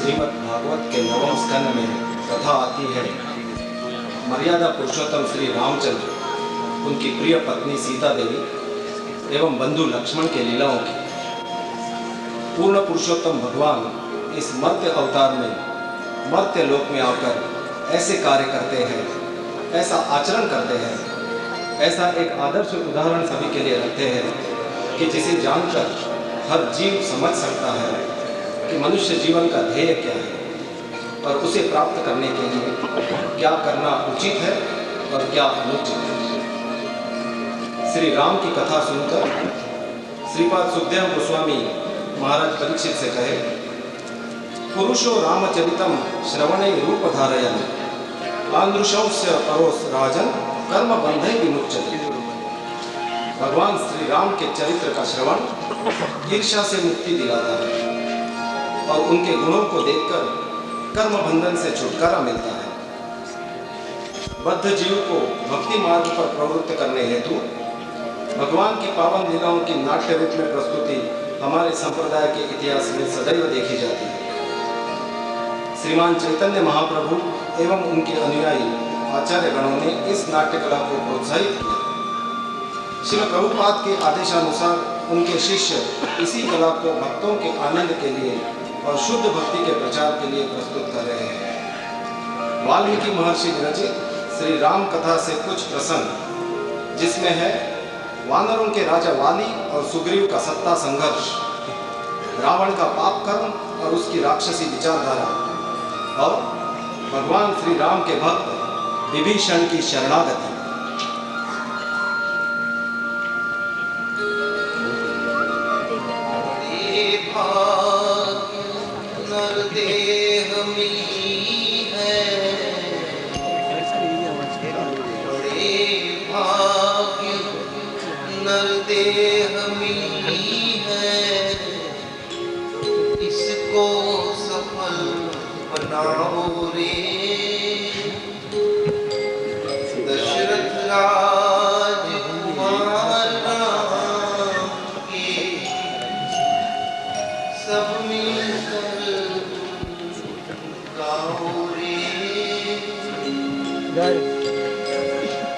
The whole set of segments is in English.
श्रीमद् भागवत के 9वें स्कंद में कथा आती है मर्यादा पुरुषोत्तम श्री रामचंद्र, उनकी प्रिय पत्नी सीता देवी एवं बंधु लक्ष्मण के लीलाओं की। पूर्ण पुरुषोत्तम भगवान इस मर्त्य अवतार में मर्त्य लोक में आकर ऐसे कार्य करते हैं, ऐसा आचरण करते हैं, ऐसा एक आदर्श उदाहरण सभी के लिए रखते हैं कि जिसे जानकर हर जीव समझ सकता है कि मनुष्य जीवन का ध्येय क्या है और उसे प्राप्त करने के लिए क्या करना उचित है और क्या अनुचित है। श्री राम की कथा सुनकर श्रीपाद सुखदेव गोस्वामी महाराज परीक्षित से कहे, पुरुषो रामचरितम श्रवणे रूप धारयन आंध्रुशंस्य परोस राजन कर्म बंधे विमुच्यते। भगवान श्री राम के चरित्र का श्रवण ईर्ष्या से मुक्ति दिलाता है और उनके गुणों को देखकर कर्म बंधन से छुटकारा मिलता है। बद्ध जीव को भक्ति मार्ग पर प्रवृत्त करने हेतु भगवान की पावन लीलाओं की नाट्य रूप में प्रस्तुति हमारे संप्रदाय के इतिहास में सदैव देखी जाती है। श्रीमान चैतन्य महाप्रभु एवं उनके अनुयायी आचार्य गणों ने इस नाट्य कला को प्रोत्साहित किया। श्रील प्रभुपाद के आदेशानुसार उनके शिष्य इसी कला को भक्तों के आनंद के लिए और शुद्ध भक्ति के प्रचार के लिए प्रस्तुत कर रहे हैं। वाल्मीकि महर्षि रचित श्री राम कथा से कुछ प्रसंग, जिसमें है वानरों के राजा वाली और सुग्रीव का सत्ता संघर्ष, रावण का पाप कर्म और उसकी राक्षसी विचारधारा, और भगवान श्री राम के भक्त विभीषण की शरणागति। इसको सफल बनाओ रे दशरथ राज कुमार राम के, सब मिलकर गाओ रे।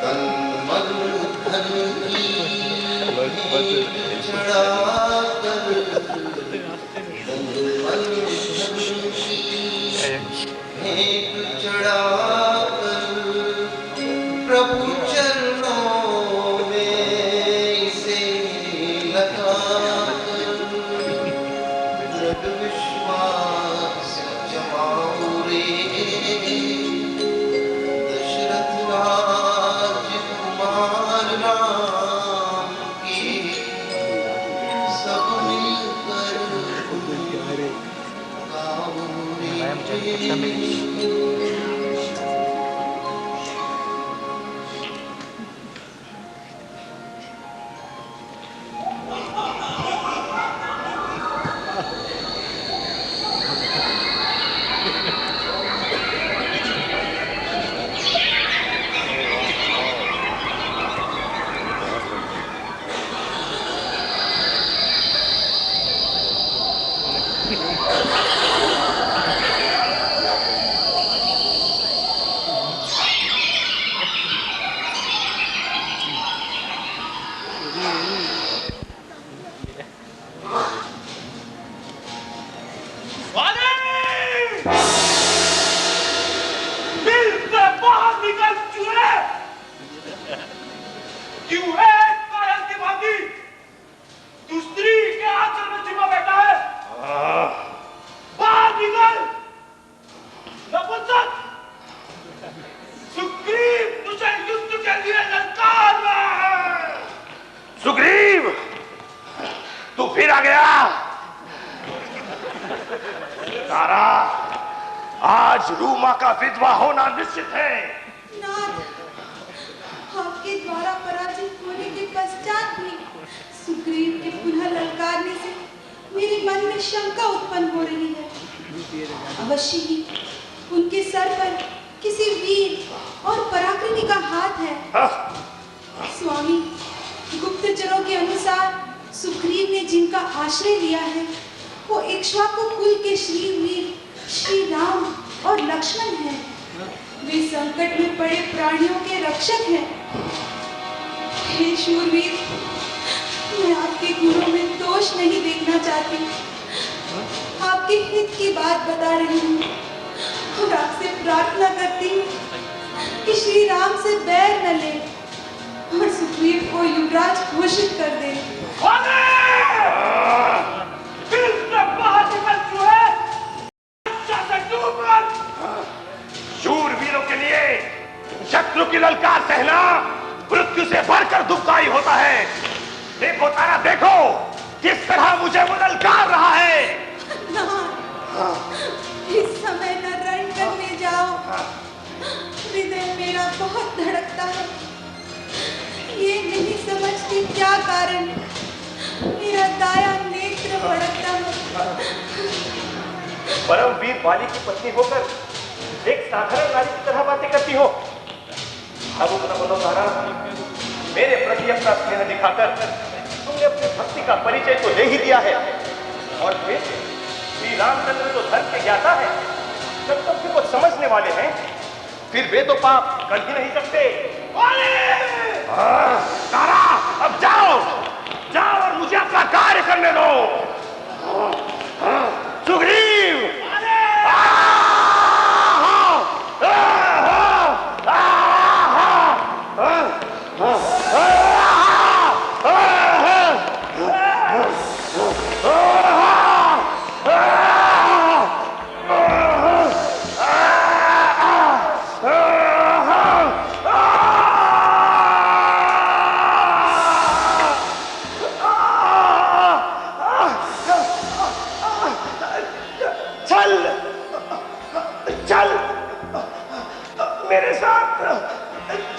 तन मन धन की चढ़ाकर, भेंट चढ़ाकर प्रभु चरणों में इसे लगाकर दृढ़ विश्वास जमाओ रे दशरथ राज कुमार राम के, सब मिलकर गाओ रे। सुग्रीव, तू फिर आ गया। तारा, आज रूमा का विधवा होना निश्चित है। नाथ, आपके द्वारा पराजित होने के पश्चात भी सुग्रीव के पुनः ललकारने से मेरे मन में शंका उत्पन्न हो रही है। अवश्य ही उनके सर पर किसी वीर और पराक्रमी का हाथ है। स्वामी, गुप्तचरों के अनुसार सुग्रीव ने जिनका आश्रय लिया है वो इक्ष्वाकु कुल के श्रीवीर और लक्ष्मण हैं। वे संकट में पड़े प्राणियों के रक्षक हैं। हे शूरवीर, मैं आपके गुणों में दोष नहीं देखना चाहती, आपके हित की बात बता रही हूँ और आपसे प्रार्थना करती हूँ कि श्री राम से बैर न ले और सुग्रीव को युवराज घोषित कर दे। शूरवीरों के लिए शत्रु की ललकार सहना मृत्यु से बढ़कर दुखदायी होता है। देखो तारा, देखो किस तरह मुझे वो ललकार रहा है। ना, इस समय न रण करने जाओ, हृदय मेरा बहुत धड़कता है। ये नहीं समझती क्या कारण मेरा दाया नेत्र भड़कता है। परम वीर वाली की पत्नी होकर एक साधारण नारी की तरह बातें करती हो। अब अपना बोलो तारा, मेरे प्रति अपना स्नेह दिखाकर तुमने अपनी भक्ति का परिचय तो ले ही दिया है, और फिर श्री रामचंद्र तो धर्म के ज्ञाता है, जब तक कुछ समझने वाले हैं, फिर वे तो पाप कर ही नहीं सकते। तारा, अब जाओ जाओ और मुझे अपना कार्य करने दो। सुग्रीव,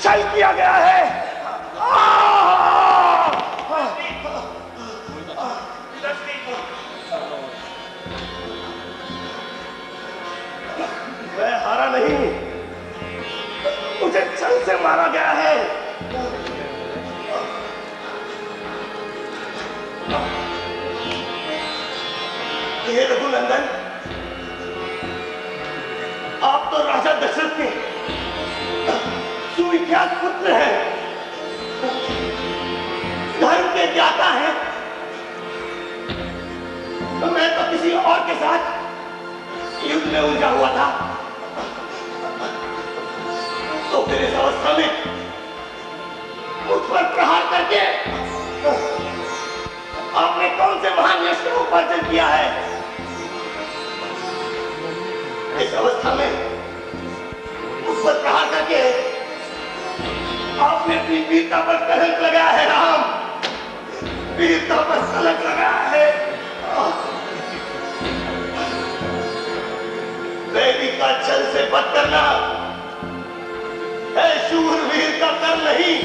छल किया गया है। मैं हारा नहीं, मुझे छल से मारा गया है। हे रघुनंदन, आप तो राजा दशरथ के सुविख्यात पुत्र हैं, धर्म के ज्ञाता हैं। तो मैं तो किसी और के साथ युद्ध में उलझा हुआ था, तो फिर इस अवस्था में मुझ पर प्रहार करके आपने कौन से महान यश को उपार्जन किया है। इस अवस्था में मुझ पर प्रहार करके आपने अपनी वीरता पर कलंक लगाया है। राम, वीरता पर कलंक लगाया है। वैरी का छल से बच करना है शूरवीर का कर नहीं।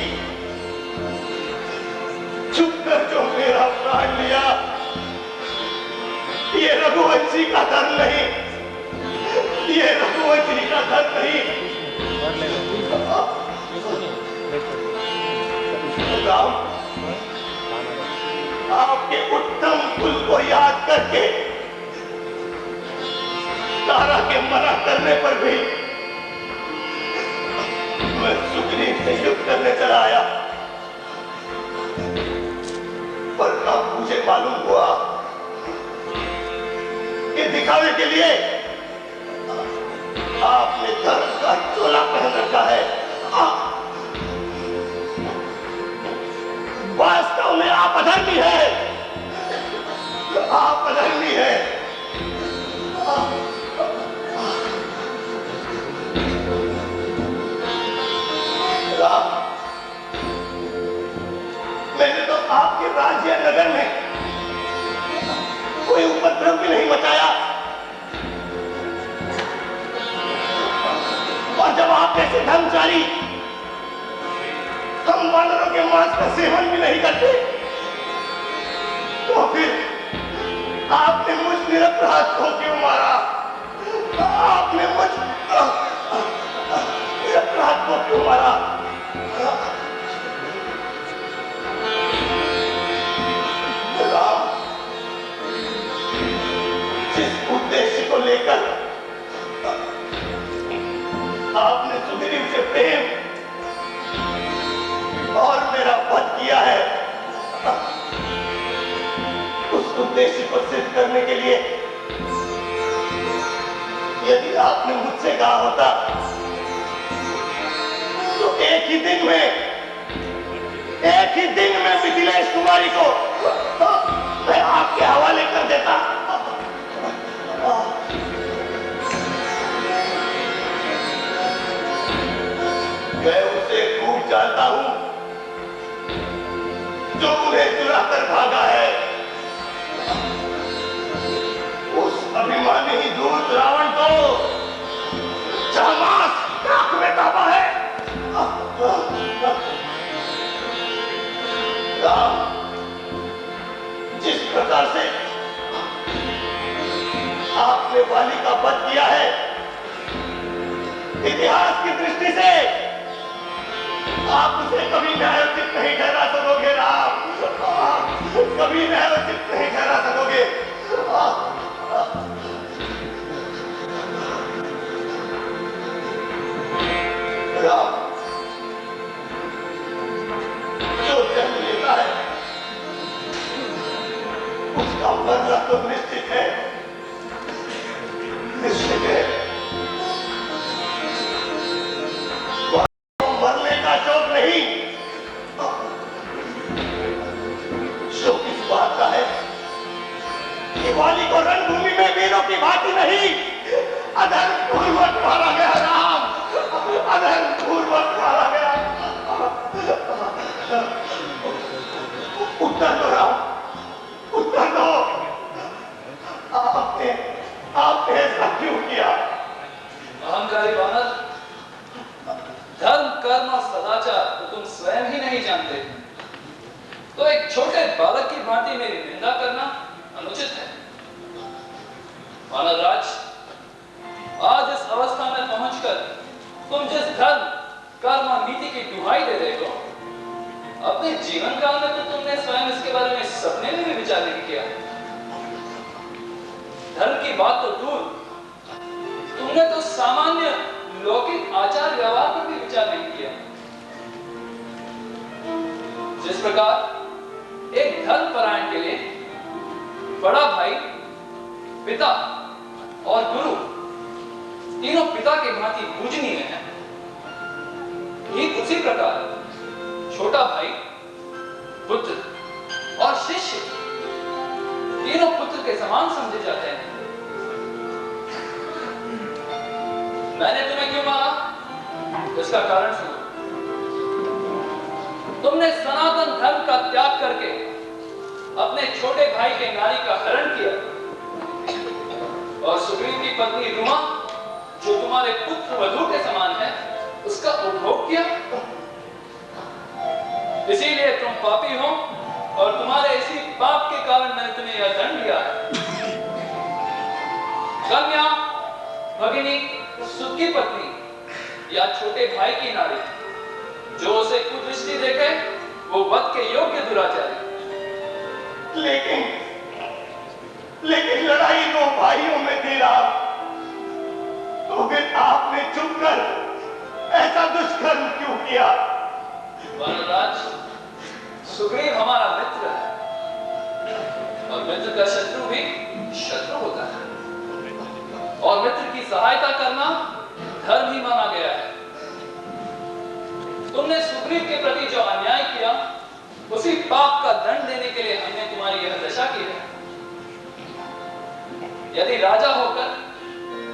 चुप कर जो मेरा प्राण लिया, ये रघुवंशी का धर्म नहीं, ये रघुवंशी का धर्म नहीं। राम, आपके उत्तम कुल को याद करके तारा के मना करने पर भी मैं सुग्रीव से युद्ध करने चला आया, पर अब मुझे मालूम हुआ कि दिखावे के लिए आपने धर्म का चोला पहन रखा है। वास्तव में आप अधर्मी है, आप अधर्मी है। मैंने तो आपके राज्य नगर में कोई उपद्रव भी नहीं मचाया, और जब आप जैसे धर्मचारी हम वानरों के मांस का सेवन भी नहीं करते, तो फिर आपने मुझ निरपराध को क्यों मारा? आपने मुझ निरपराध को क्यों मारा? राम, जिस उद्देश्य को लेकर से प्रेम और मेरा वध किया है, उस उद्देश्य को सिद्ध करने के लिए यदि आपने मुझसे कहा होता तो एक ही दिन में मिथिलेश कुमारी को मैं आपके हवाले कर देता। मैं उसे खूब जानता हूं जो उन्हें चुराकर भागा है। उस अभिमानी दूत रावण को चामास राख में दाबा है। राम, जिस प्रकार से आपने वाली का वध किया है, इतिहास की दृष्टि से आप उसे कभी न्यायोचित नहीं ठहरा सकोगे। राम, कभी न्यायोचित नहीं ठहरा सकोगे। राम, जो जन्म लेता है उसका मरना तो निश्चित है, निश्चित है। मरने का शौक नहीं, शौक इस बात का है कि वाली को रणभूमि में वीरों की भांति नहीं, अधर्म पूर्वक मारा गया। राम, अधर्म पूर्वक मारा गया। उत्तर दो राम, उत्तर दो। आपने ऐसा क्यों किया? अहंकारी वानर, धर्म, कर्म और सदाचार तो तुम स्वयं ही नहीं जानते, तो एक छोटे बालक की भांति मेरी निंदा करना अनुचित है। वानरराज, आज इस अवस्था में पहुंचकर तुम जिस धर्म, कर्म और नीति की दुहाई दे रहे हो, अपने जीवन काल में तो तुमने स्वयं इसके बारे में सपने में भी विचार नहीं किया। धर्म की बात तो दूर, तुमने तो सामान्य लौकिक आचार व्यवहार पर भी विचार नहीं किया। जिस प्रकार एक धर्म परायण के लिए बड़ा भाई, पिता और गुरु तीनों पिता के भांति पूजनीय है, ठीक उसी प्रकार छोटा भाई, पुत्र और शिष्य तीनों पुत्र के समान समझे जाते हैं। मैंने तुम्हें क्यों मारा, इसका कारण सुनो। तुमने सनातन धर्म का त्याग करके अपने छोटे भाई के नारी का हरण किया और सुग्रीव की पत्नी रुमा, जो तुम्हारे पुत्र वधू के समान है, उसका उपभोग किया। इसीलिए तुम पापी हो और तुम्हारे इसी पाप के कारण मैंने तुम्हें यह दंड दिया है। कन्या, भगिनी, सुत की पत्नी या छोटे भाई की नारी जो उसे कुदृष्टि देखे, वो वध के योग्य दुराचारी। लेकिन लड़ाई दो भाइयों में थी राम, तो फिर आपने चुप कर ऐसा दुष्कर्म क्यों किया? वानरराज, सुग्रीव हमारा मित्र है और मित्र का शत्रु भी शत्रु होता है, और मित्र की सहायता करना धर्म ही माना गया है। तुमने सुग्रीव के प्रति जो अन्याय किया, उसी पाप का दंड देने के लिए हमने तुम्हारी यह दशा की है। यदि राजा होकर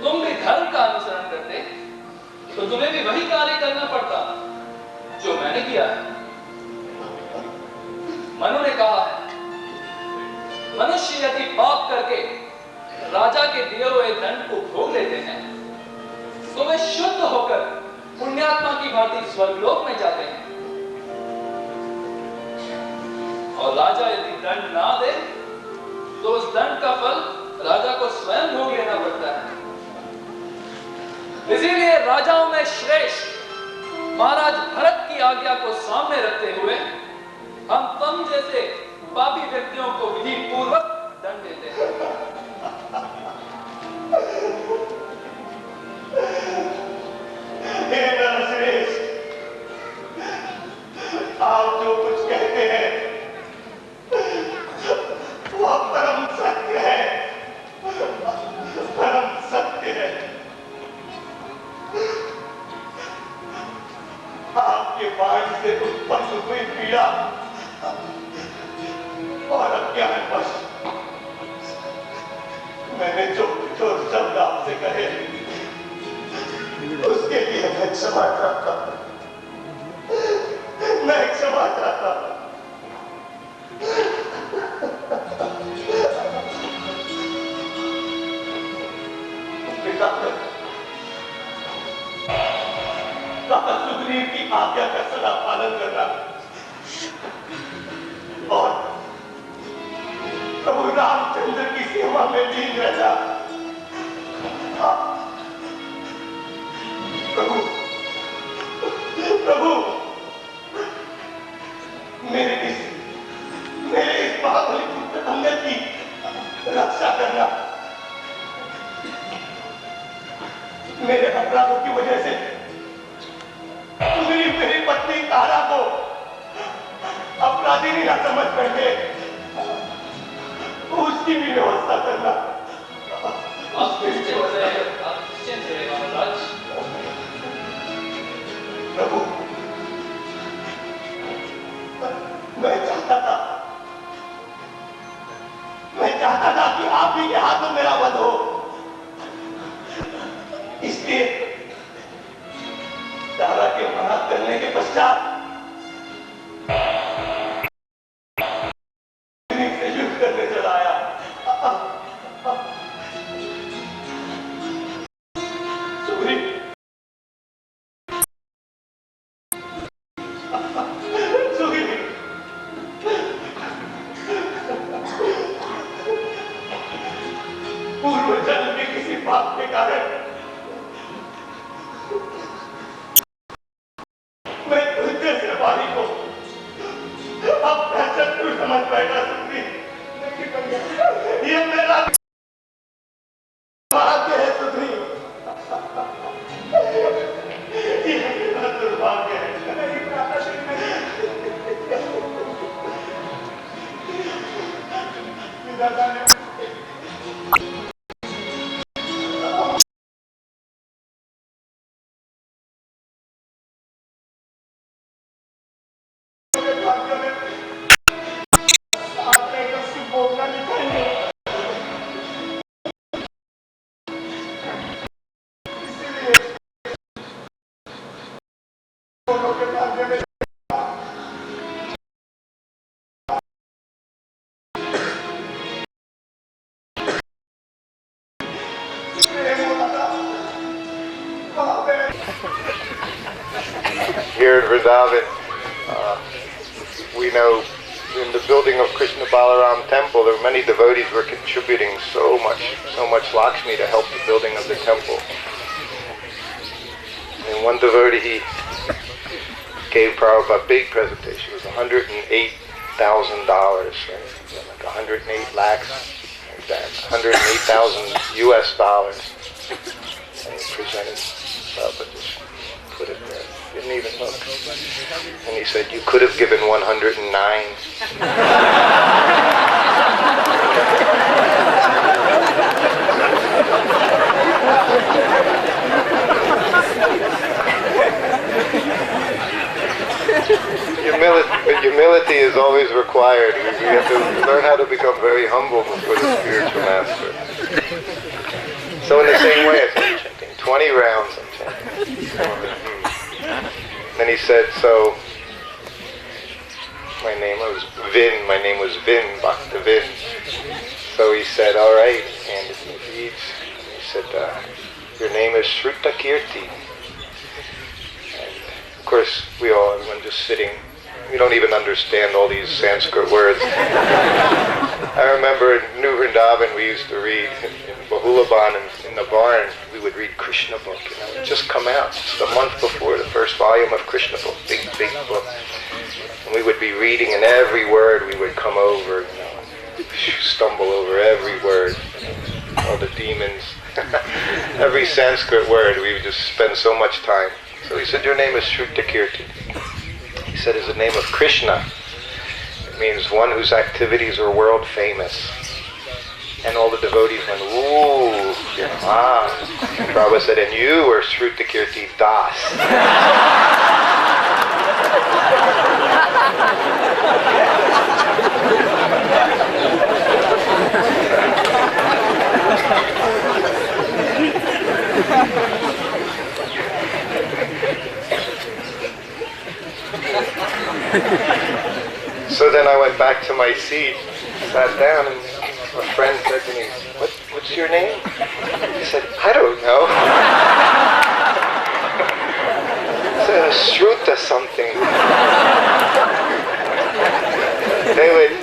तुम भी धर्म का अनुसरण करते, तो तुम्हें भी वही कार्य करना पड़ता जो मैंने किया है। मनु ने कहा है, मनुष्य यदि पाप करके राजा के दिए हुए दंड को भोग लेते हैं, तो वे शुद्ध होकर पुण्यात्मा की भांति स्वर्गलोक में जाते हैं, और राजा यदि दंड ना दे, तो उस दंड का फल राजा को स्वयं भोग लेना पड़ता है। इसीलिए राजाओं में श्रेष्ठ महाराज भरत की आज्ञा को सामने रखते हुए हम तुम जैसे पापी व्यक्तियों को विधि पूर्वक दंड देते हैं। हे नरश्रेष्ठ, समाज से उत्पन्न हुई पीड़ा और अज्ञानवश मैंने जो शब्द आपसे कहे उसके लिए मैं क्षमा चाहता हूं। मैं क्षमा चाहता हूं। सुग्रीव की आज्ञा का सदा पालन करना और प्रभु रामचंद्र की सेवा में लीन रहना। प्रभु प्रभु मेरे इस महाबली पुत्र अंगद की रक्षा करना। मेरे अपराधों की वजह से मेरी पत्नी तारा को अपराधी नहीं समझ करके उसकी भी व्यवस्था करना। प्रभु मैं चाहता था कि आप ही के हाथों मेरा वध हो। इसलिए तारा के मना करने के पश्चात से युद्ध करने चला आया। सुग्रीव पूर्व जन्म के किसी पाप के कारण मैं तुझ जैसे वाली को अब शत्रु समझ बैठा। सुग्रीव ये मेरा भाग्य है। सुग्रीव ये मेरा दुर्भाग्य है। Here in Vrindavan, we know in the building of Krishna Balaram temple, there were many devotees were contributing so much Lakshmi to help the building of the temple. And one devotee, he gave Prabhupada a big presentation. It was $108,000, like 108 lakhs, like that, 108,000 US dollars. And he presented Prabhupada, just put it there. Didn't even look. And he said, you could have given 109. Humility is always required. We have to learn how to become very humble before the spiritual master. So in the same way, I'm chanting 20 rounds. I'm chanting. Then he said, so my name was Vin, Bhakta Vin. So he said, all right, and he reads, and he said, your name is Shruta Kirti. And of course, everyone just sitting, we don't even understand all these Sanskrit words. I remember in New Vrindavan we used to read in Bahulaban in the barn, we would read Krishna book. It had just come out, just a month before the first volume of Krishna book, big book. And we would be reading, and every word we would come over, stumble over every word, all the demons, every Sanskrit word, we would just spend so much time. So he said, your name is Shruta Kirti. He said, it's the name of Krishna. It means one whose activities are world famous. And all the devotees went, ooh, And Prabhupada said, and you are Shruta Kirti Das. So then I went back to my seat, sat down, and my friend said to me, what's your name? I said, I don't know. It's Shruta something. They would,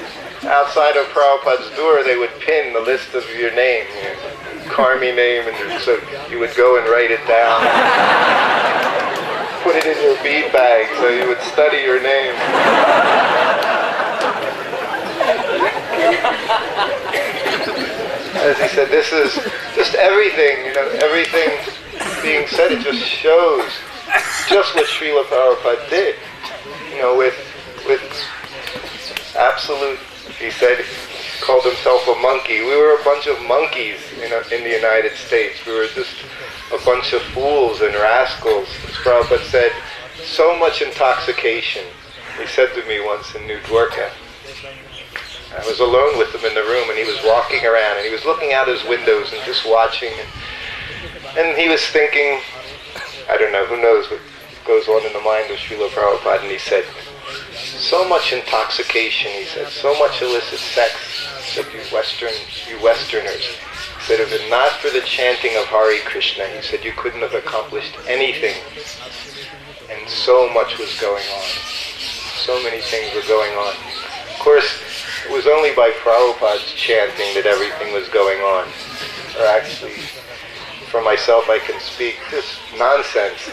outside of Prabhupada's door, they would pin the list of your name, Karmi name, and so you would go and write it down. Put it in your bead bag so you would study your name. As he said, this is just everything, everything being said, it just shows just what Srila Prabhupada did, with absolute, he said, he called himself a monkey. We were a bunch of monkeys in the United States. We were just a bunch of fools and rascals. As Prabhupada said, so much intoxication. He said to me once in New Dwarka, I was alone with him in the room, and he was walking around, and he was looking out his windows and just watching, and he was thinking, I don't know, who knows what goes on in the mind of Srila Prabhupada, and he said, so much intoxication, he said, so much illicit sex, he said, you Westerners. He said, if it not for the chanting of Hare Krishna, he said, you couldn't have accomplished anything. And so much was going on. So many things were going on. Of course, it was only by Prabhupada's chanting that everything was going on. Or actually, for myself, I can speak just nonsense.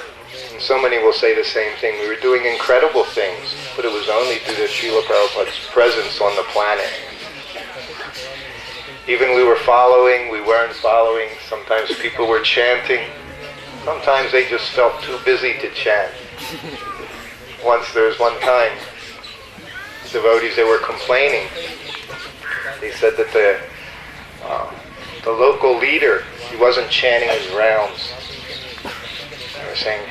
And so many will say the same thing. We were doing incredible things, but it was only due to Srila Prabhupada's presence on the planet. Even we were following, we weren't following. Sometimes people were chanting. Sometimes they just felt too busy to chant. Once there was one time, devotees, they were complaining. They said that the local leader, he wasn't chanting his rounds. They were saying,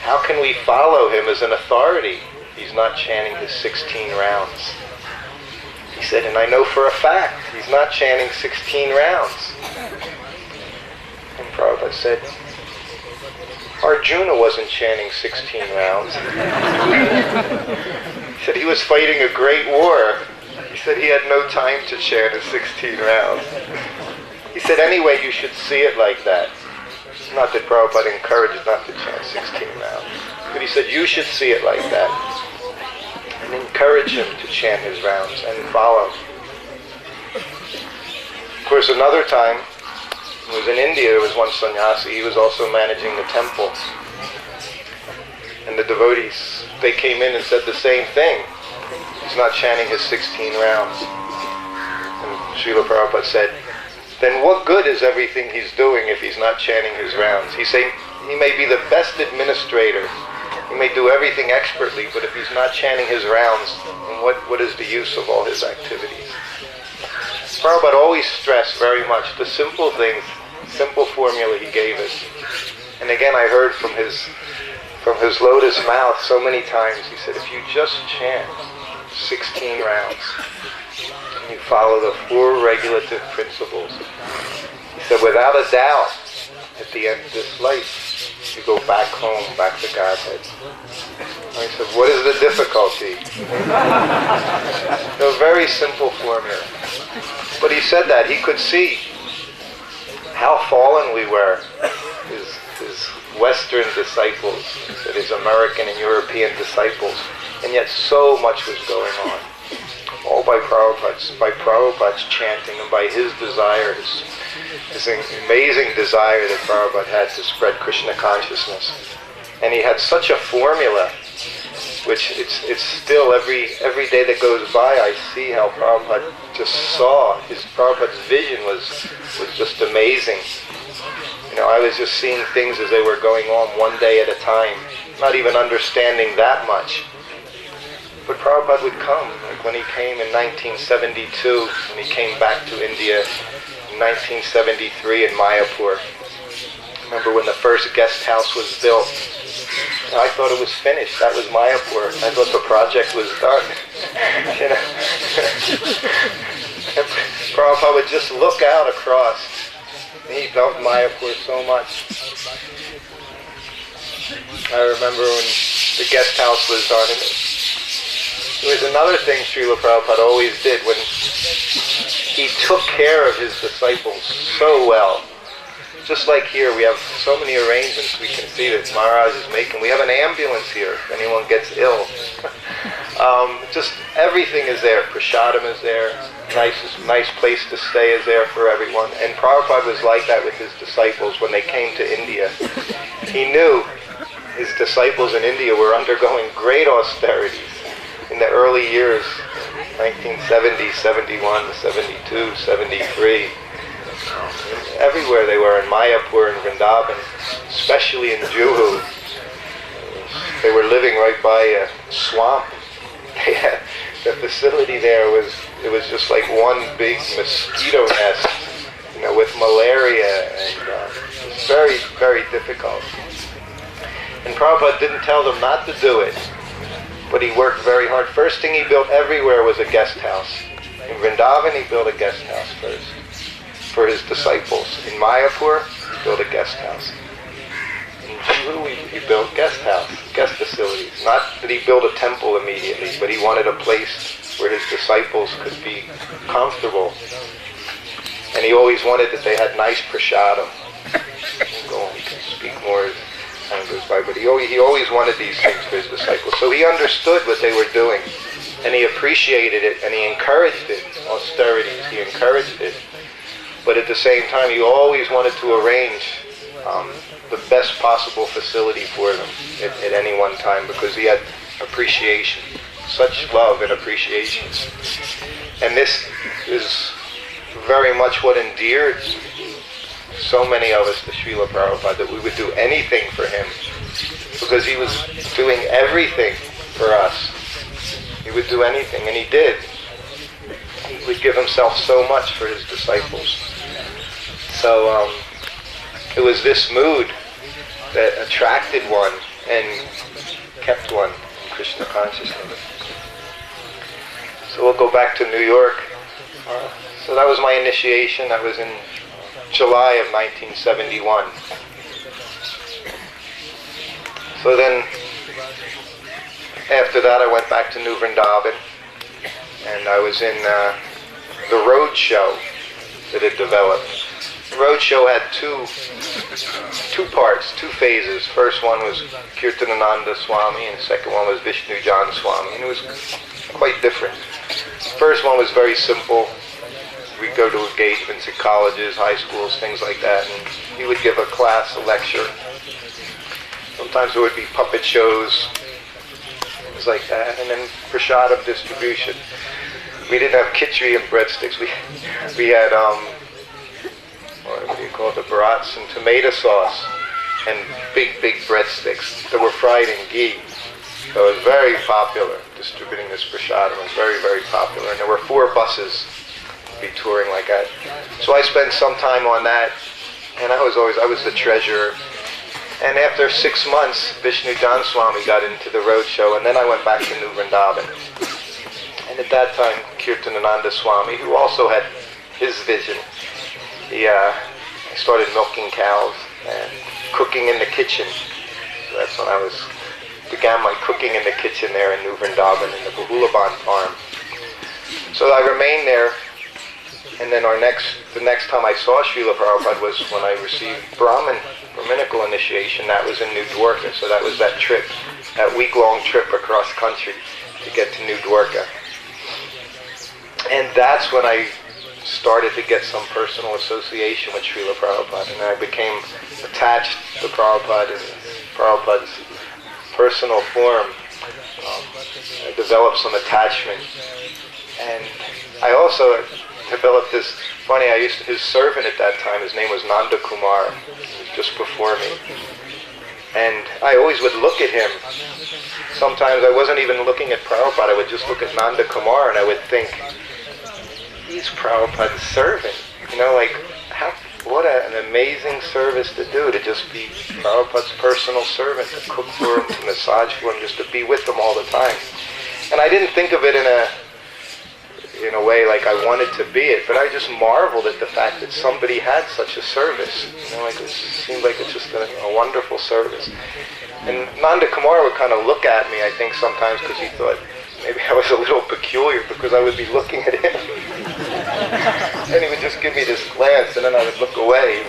how can we follow him as an authority? He's not chanting his 16 rounds. He said, and I know for a fact, he's not chanting 16 rounds. And Prabhupada said, Arjuna wasn't chanting 16 rounds. He said he was fighting a great war. He said he had no time to chant his 16 rounds. He said, anyway, you should see it like that. Not that Prabhupada encouraged not to chant 16 rounds. But he said, you should see it like that. And encourage him to chant his rounds and follow. Of course, another time, it was in India, there was one sannyasi, he was also managing the temple. And the devotees, they came in and said the same thing. He's not chanting his 16 rounds. And Srila Prabhupada said, then what good is everything he's doing if he's not chanting his rounds? He's saying he may be the best administrator, he may do everything expertly, but if he's not chanting his rounds, then what is the use of all his activities? Prabhupada always stressed very much the simple things, simple formula he gave us. And again, I heard from his lotus mouth so many times, he said, if you just chant 16 rounds, and you follow the 4 regulative principles, he said, without a doubt, at the end of this life, you go back home, back to Godhead. And I said, what is the difficulty? A very simple formula. But he said that he could see how fallen we were, his Western disciples, his American and European disciples, and yet so much was going on. All by Prabhupada's chanting and by his desire, his amazing desire that Prabhupada had to spread Krishna consciousness. And he had such a formula, which it's still every day that goes by, I see how Prabhupada just saw. Prabhupada's vision was just amazing. I was just seeing things as they were going on one day at a time, not even understanding that much. But Prabhupada would come, like when he came in 1972, when he came back to India in 1973 in Mayapur. Remember when the first guest house was built, I thought it was finished. That was Mayapur. I thought the project was done. You know? And Prabhupada would just look out across. He loved Mayapur so much. I remember when the guest house was done. And there was another thing Srila Prabhupada always did when he took care of his disciples so well. Just like here, we have so many arrangements we can see that Maharaj is making. We have an ambulance here if anyone gets ill. Just everything is there. Prasadam is there. Nice place to stay is there for everyone. And Prabhupada was like that with his disciples when they came to India. He knew his disciples in India were undergoing great austerities in the early years, 1970, 71, 72, 73. Everywhere they were, in Mayapur and Vrindavan, especially in Juhu. They were living right by a swamp. They had, the facility there was just like one big mosquito nest, with malaria, and it was very, very difficult. And Prabhupada didn't tell them not to do it, but he worked very hard. First thing he built everywhere was a guest house. In Vrindavan, he built a guest house first for his disciples. In Mayapur, he built a guest house. In Juhu, he built guest facilities. Not that he built a temple immediately, but he wanted a place where his disciples could be comfortable. And he always wanted that they had nice prasadam. He can speak more as time goes by, but he always wanted these things for his disciples. So he understood what they were doing, and he appreciated it, and he encouraged it. Austerities, he encouraged it. But at the same time, he always wanted to arrange the best possible facility for them at any one time, because he had appreciation, such love and appreciation. And this is very much what endeared so many of us to Srila Prabhupada, that we would do anything for him, because he was doing everything for us. He would do anything, and he did. He would give himself so much for his disciples. So it was this mood that attracted one and kept one in Krishna consciousness. So we'll go back to New York. So that was my initiation. That was in July of 1971. So then, after that, I went back to New Vrindavan, and I was in the road show that had developed. The road show had two parts, two phases. First one was Kirtanananda Swami, and the second one was Vishnu Jan Swami, and it was quite different. The first one was very simple. We'd go to engagements at colleges, high schools, things like that, and he would give a class, a lecture. Sometimes there would be puppet shows, things like that, and then prasadam distribution. We didn't have khichdi and breadsticks. We had what do you call it, the brats and tomato sauce, and big breadsticks that were fried in ghee. So it was very popular. Distributing this prasadam was very, very popular, and there were 4 buses be touring like that. So I spent some time on that, and I was the treasurer. And after 6 months, Vishnu Jan Swami got into the road show, and then I went back to New Vrindavan. And at that time, Kirtanananda Swami, who also had his vision, he started milking cows and cooking in the kitchen. So that's when I began my cooking in the kitchen there in New Vrindavan in the Bahulaban farm. So I remained there, and then the next time I saw Srila Prabhupada was when I received Brahminical initiation. That was in New Dwarka. So that was that trip, that week-long trip across country to get to New Dwarka. And that's when I started to get some personal association with Srila Prabhupada, and I became attached to Prabhupada and Prabhupada's personal form. I developed some attachment, and I also developed this, his servant at that time, his name was Nanda Kumar, he was just before me, and I always would look at him. Sometimes I wasn't even looking at Prabhupada, I would just look at Nanda Kumar, and I would think, he's Prabhupada's servant, what an amazing service to do, to just be Prabhupada's personal servant, to cook for him, to massage for him, just to be with him all the time. And I didn't think of it in a way like I wanted to be it, but I just marveled at the fact that somebody had such a service. Like it seemed like it's just a wonderful service. And Nanda Kumar would kind of look at me, I think, sometimes because he thought maybe I was a little peculiar because I would be looking at him. And he would just give me this glance and then I would look away.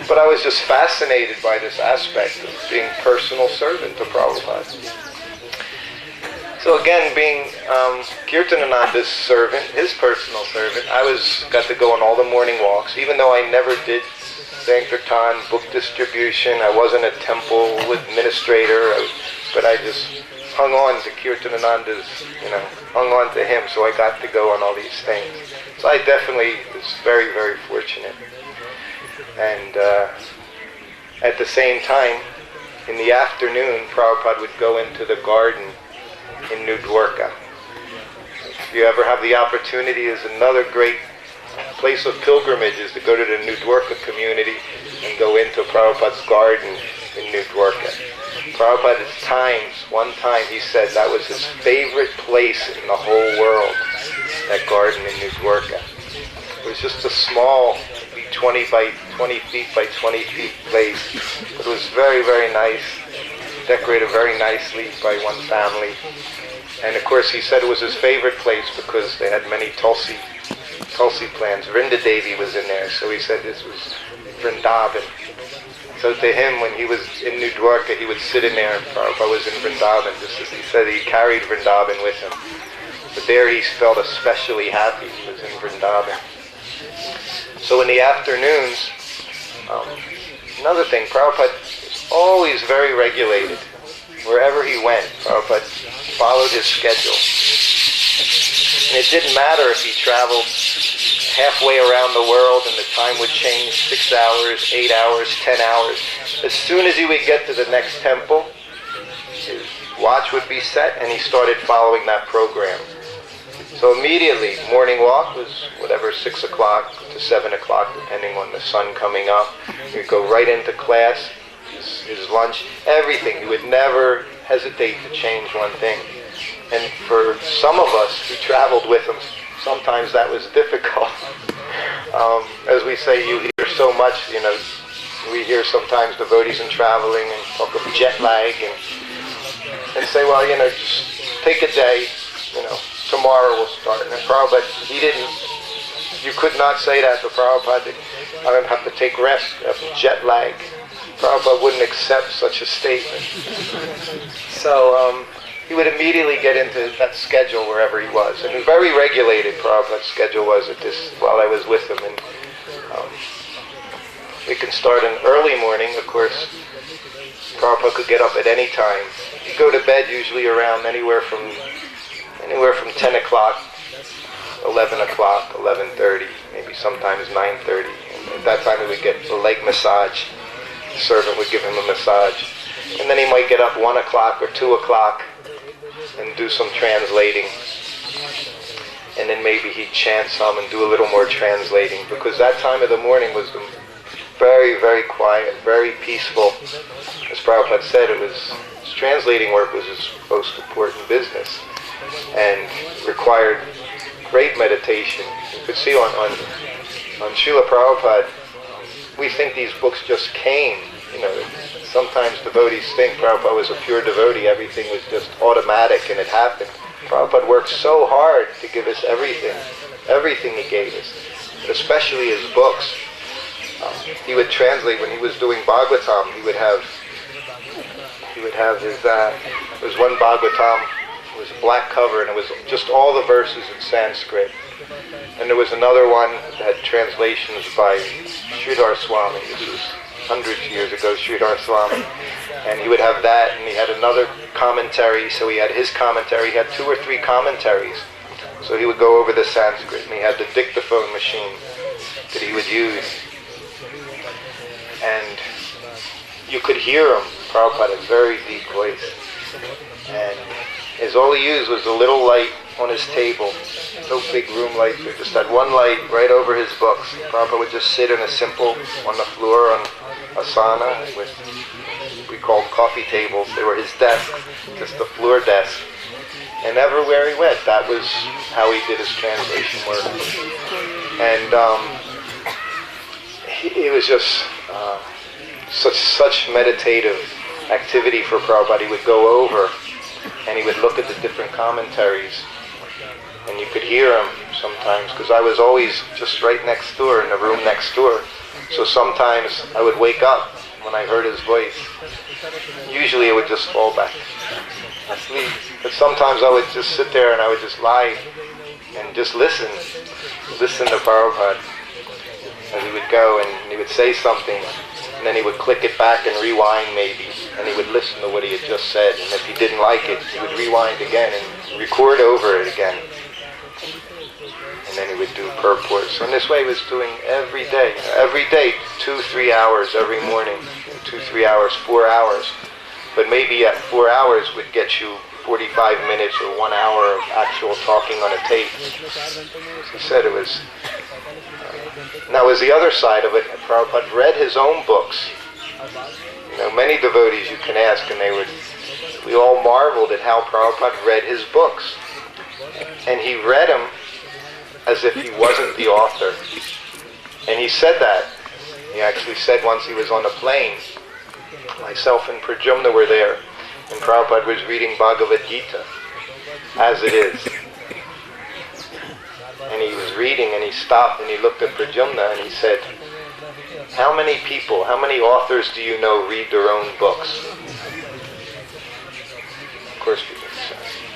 But I was just fascinated by this aspect of being personal servant to Prabhupada. So again, being Kirtanananda's servant, his personal servant, I got to go on all the morning walks, even though I never did Sankirtan, book distribution. I wasn't a temple administrator, but I just hung on to Kirtanananda's, hung on to him, so I got to go on all these things. So I definitely was very, very fortunate. And at the same time, in the afternoon, Prabhupada would go into the garden in New Dwarka. If you ever have the opportunity, is another great place of pilgrimage is to go to the New Dwarka community and go into Prabhupada's garden in New Dwarka. Prabhupada one time he said that was his favorite place in the whole world, that garden in New Dwarka. It was just a small, 20 by 20 feet by 20 feet place, but it was very, very nice, decorated very nicely by one family. And of course he said it was his favorite place because they had many Tulsi plants. Vrinda Devi was in there, so he said this was Vrindavan. So to him, when he was in New Dwarka, he would sit in there, and Prabhupada was in Vrindavan, just as he said he carried Vrindavan with him. But there he felt especially happy, he was in Vrindavan. So in the afternoons, another thing, Prabhupada was always very regulated. Wherever he went, Prabhupada followed his schedule. And it didn't matter if he traveled halfway around the world and the time would change 6 hours, 8 hours, 10 hours. As soon as he would get to the next temple, his watch would be set and he started following that program. So immediately, morning walk was whatever, 6 o'clock to 7 o'clock, depending on the sun coming up. He'd go right into class, his lunch, everything. He would never hesitate to change one thing. And for some of us who traveled with him, sometimes that was difficult. As we say, you hear so much, we hear sometimes devotees in traveling and talk of jet lag and say, well, just take a day, tomorrow we'll start. And Prabhupada, you could not say that to Prabhupada. I don't have to take rest after jet lag. Prabhupada wouldn't accept such a statement. So he would immediately get into that schedule wherever he was. And very regulated Prabhupada's schedule was while I was with him. And we can start an early morning, of course. Prabhupada could get up at any time. He'd go to bed usually around anywhere from 10 o'clock, 11 o'clock, 11:30, maybe sometimes 9:30. And at that time he would get a leg massage. The servant would give him a massage. And then he might get up 1 o'clock or 2 o'clock and do some translating. And then maybe he'd chant some and do a little more translating, because that time of the morning was very, very quiet, very peaceful. As Prabhupada said, translating work was his most important business and required great meditation. You could see on Srila Prabhupada, we think these books just came. Sometimes devotees think Prabhupada was a pure devotee, everything was just automatic and it happened. Prabhupada worked so hard to give us everything he gave us, but especially his books. He would translate, when he was doing Bhagavatam, he would have his, there was one Bhagavatam, it was a black cover and it was just all the verses in Sanskrit. And there was another one that had translations by Sridhar Swami. This was hundreds of years ago, Sridhar Swami. And he would have that, and he had another commentary, so he had his commentary. He had 2 or 3 commentaries. So he would go over the Sanskrit, and he had the dictaphone machine that he would use. And you could hear him. Prabhupada had a very deep voice. And all he used was a little light on his table. No big room light, there just that one light right over his books. Prabhupada would just sit in a simple, on the floor, on asana, with, we called coffee tables. They were his desk, just a floor desk. And everywhere he went, that was how he did his translation work. And it was just such meditative activity for Prabhupada. He would go over and he would look at the different commentaries, and you could hear him sometimes, because I was always just right next door, in the room next door. So sometimes I would wake up when I heard his voice. Usually I would just fall back asleep, but sometimes I would just sit there and I would just lie and just listen to Prabhupada as he would go, and he would say something, and then he would click it back and rewind maybe, and he would listen to what he had just said, and if he didn't like it, he would rewind again and record over it again. And then he would do purports. So in this way he was doing every day, 2-3 hours every morning, 2-3 hours, 4 hours. But maybe at 4 hours would get you 45 minutes or 1 hour of actual talking on a tape. He said it was... Now as the other side of it, Prabhupada read his own books. You know, many devotees you can ask, and we all marveled at how Prabhupada read his books. And he read them as if he wasn't the author. And he said that. He actually said once he was on a plane, myself and Pradyumna were there, and Prabhupada was reading Bhagavad Gita, as it is. And he was reading, and he stopped, and he looked at Pradyumna, and he said, how many people, how many authors do you know read their own books? Of course,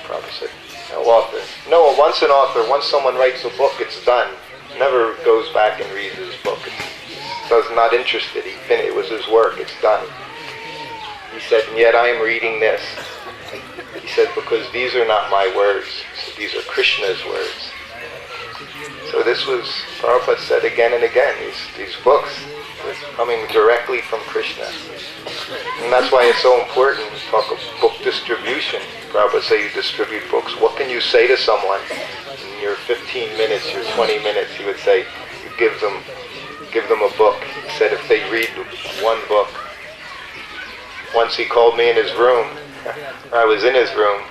Prabhupada said, no author. No, once an author, once someone writes a book, it's done. Never goes back and reads his book. He's not interested. It was his work. It's done. He said, and yet I am reading this. He said, because these are not my words. He said, these are Krishna's words. So this was, Prabhupada said again and again, these books were coming directly from Krishna. And that's why it's so important to talk of book distribution. Prabhupada say you distribute books. What can you say to someone in your 15 minutes, your 20 minutes? He would say, you give them a book. He said if they read one book. Once he called me in his room. I was in his room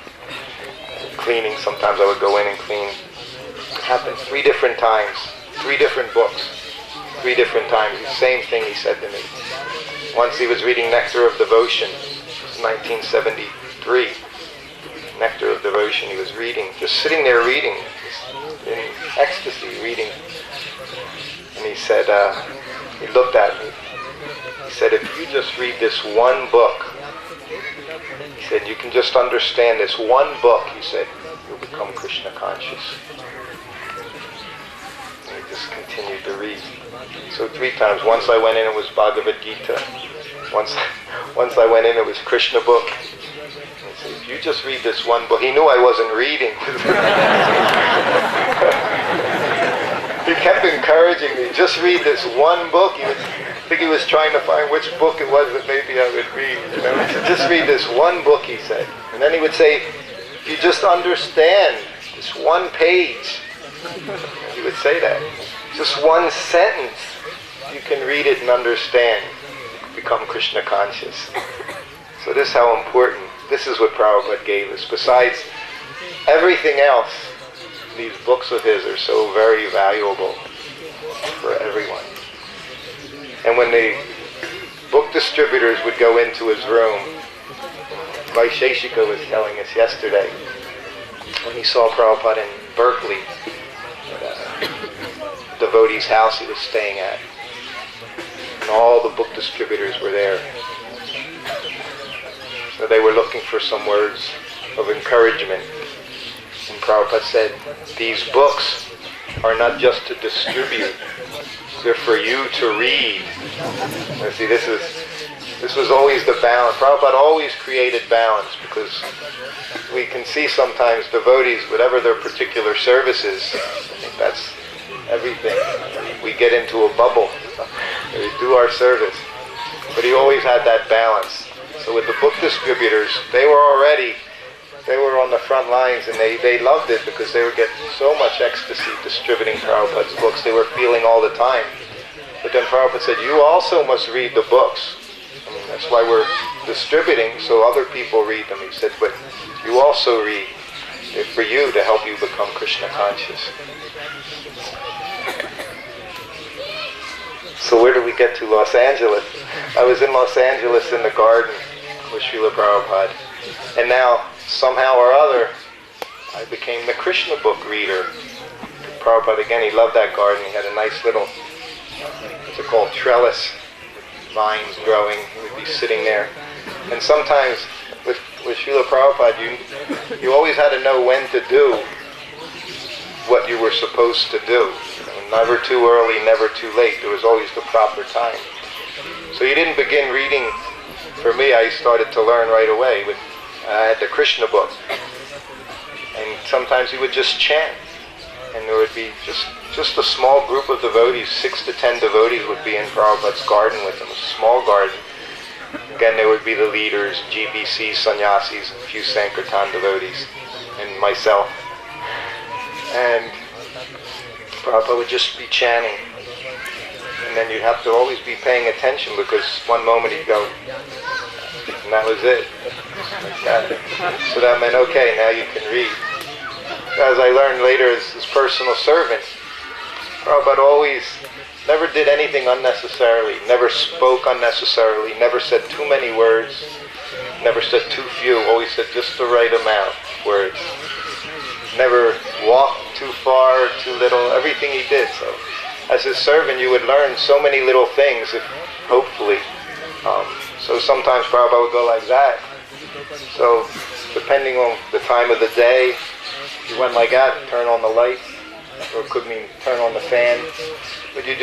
cleaning. Sometimes I would go in and clean. It happened 3 different times. 3 different books. 3 different times. The same thing he said to me. Once he was reading Nectar of Devotion. It was 1973. Nectar of Devotion. He was reading. Just sitting there reading. In ecstasy reading. And he said, he looked at me. He said, if you just read this one book, he said, you can just understand this one book, he said, you'll become Krishna conscious. And he just continued to read. So 3 times. Once I went in, it was Bhagavad Gita. Once I went in, it was Krishna book. He said, if you just read this one book, he knew I wasn't reading. He kept encouraging me, just read this one book. I think he was trying to find which book it was that maybe I would read. You know? He said, just read this one book, he said. And then he would say, if you just understand this one page, he would say that. Just one sentence, you can read it and understand. Become Krishna conscious. So this is how important, this is what Prabhupada gave us. Besides everything else, these books of his are so very valuable for everyone. And when the book distributors would go into his room, Vaisheshika was telling us yesterday, when he saw Prabhupada in Berkeley, at a devotee's house he was staying at, and all the book distributors were there. So they were looking for some words of encouragement. And Prabhupada said, these books are not just to distribute, they're for you to read. And see, this was always the balance. Prabhupada always created balance, because we can see sometimes devotees, whatever their particular service is, I think that's everything. We get into a bubble. We do our service. But he always had that balance. So with the book distributors, they were already They were on the front lines, and they loved it because they would get so much ecstasy distributing Prabhupada's books. They were feeling all the time. But then Prabhupada said, you also must read the books. I mean, that's why we're distributing, so other people read them. He said, but you also read for you to help you become Krishna conscious. So where did we get to? Los Angeles. I was in Los Angeles in the garden with Srila Prabhupada. And now, somehow or other, I became the Krishna book reader. Prabhupada, again, he loved that garden. He had a nice little, what's it called, trellis, vines growing. He would be sitting there. And sometimes, with Srila Prabhupada, you always had to know when to do what you were supposed to do. Never too early, never too late. There was always the proper time. So you didn't begin reading. For me, I started to learn right away. I had the Krishna book. And sometimes he would just chant. And there would be just a small group of devotees, 6 to 10 devotees would be in Prabhupada's garden with him, a small garden. Again, there would be the leaders, GBC, sannyasis, a few Sankirtan devotees, and myself. And Prabhupada would just be chanting. And then you'd have to always be paying attention because one moment he'd go, and that was it. Like that. So that meant, okay, now you can read. As I learned later as his personal servant, Prabhupada always never did anything unnecessarily, never spoke unnecessarily, never said too many words, never said too few, always said just the right amount of words. Never walked too far or too little, everything he did. So as his servant you would learn so many little things, hopefully. So sometimes Prabhupada would go like that. So depending on the time of the day, he went like that, turn on the light, or it could mean turn on the fan. But you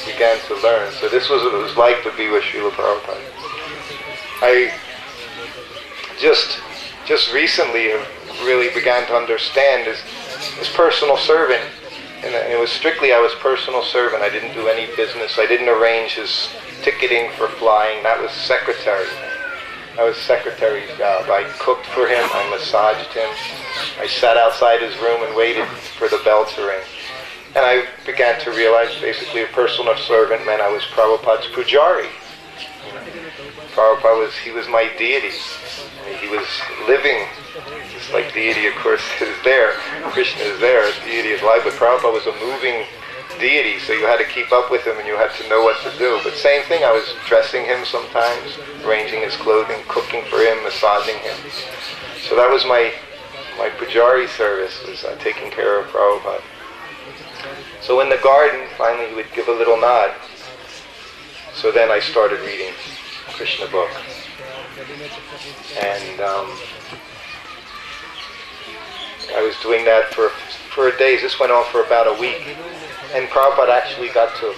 began to learn. So this was what it was like to be with Srila Prabhupada. I just recently have really began to understand as personal servant, and it was strictly I was personal servant. I didn't do any business. I didn't arrange his ticketing for flying. That was secretary. That was secretary's job. I cooked for him. I massaged him. I sat outside his room and waited for the bell to ring. And I began to realize basically a personal servant meant I was Prabhupada's pujari. Prabhupada was my deity. He was living, just like deity of course is there, Krishna is there, deity is life, but Prabhupada was a moving deity, so you had to keep up with him and you had to know what to do. But same thing, I was dressing him sometimes, arranging his clothing, cooking for him, massaging him. So that was my pujari service, was taking care of Prabhupada. So in the garden, finally he would give a little nod. So then I started reading Krishna book. And I was doing that for days. This went on for about a week. And Prabhupada actually got to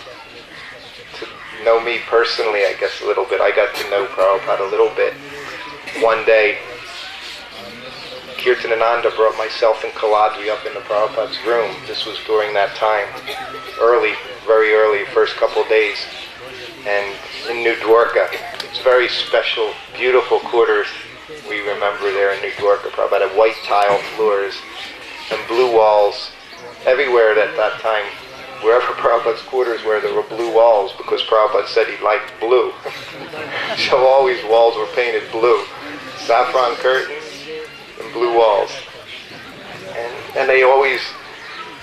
know me personally, I guess, a little bit. I got to know Prabhupada a little bit. One day, Kirtanananda brought myself and Kaladri up into Prabhupada's room. This was during that time, very early, first couple days. And in New Dwarka, it's very special, beautiful quarters we remember there in New Dwarka. Prabhupada had white tile floors and blue walls everywhere at that time. Wherever Prabhupada's quarters were, there were blue walls because Prabhupada said he liked blue. So all these walls were painted blue. Saffron curtains and blue walls. And they always,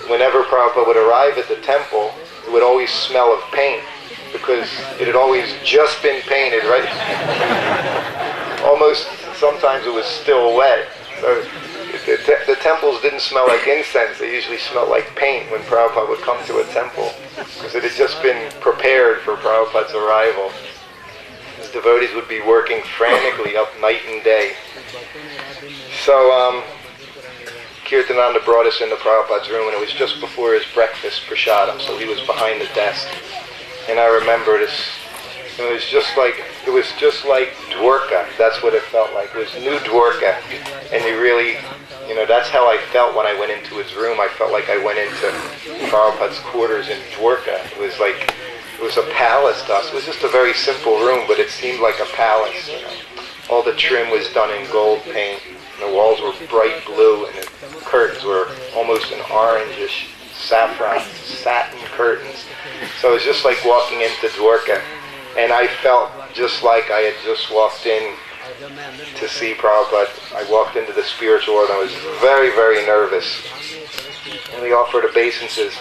whenever Prabhupada would arrive at the temple, it would always smell of paint because it had always just been painted, right? Almost, sometimes it was still wet. So the temples didn't smell like incense, they usually smelled like paint when Prabhupada would come to a temple because it had just been prepared for Prabhupada's arrival. His devotees would be working frantically up night and day. So Kirtananda brought us into Prabhupada's room and it was just before his breakfast prasadam, so he was behind the desk. And I remember this, it was just like Dwarka, that's what it felt like. It was New Dwarka. And you really, that's how I felt when I went into his room. I felt like I went into Prabhupada's quarters in Dwarka. It was a palace to us. It was just a very simple room, but it seemed like a palace. All the trim was done in gold paint. And the walls were bright blue, and the curtains were almost an orangish saffron satin curtains. So it was just like walking into Dwarka. And I felt just like I had just walked in to see Prabhupada. I walked into the spiritual world and I was very, very nervous. And we offered obeisances,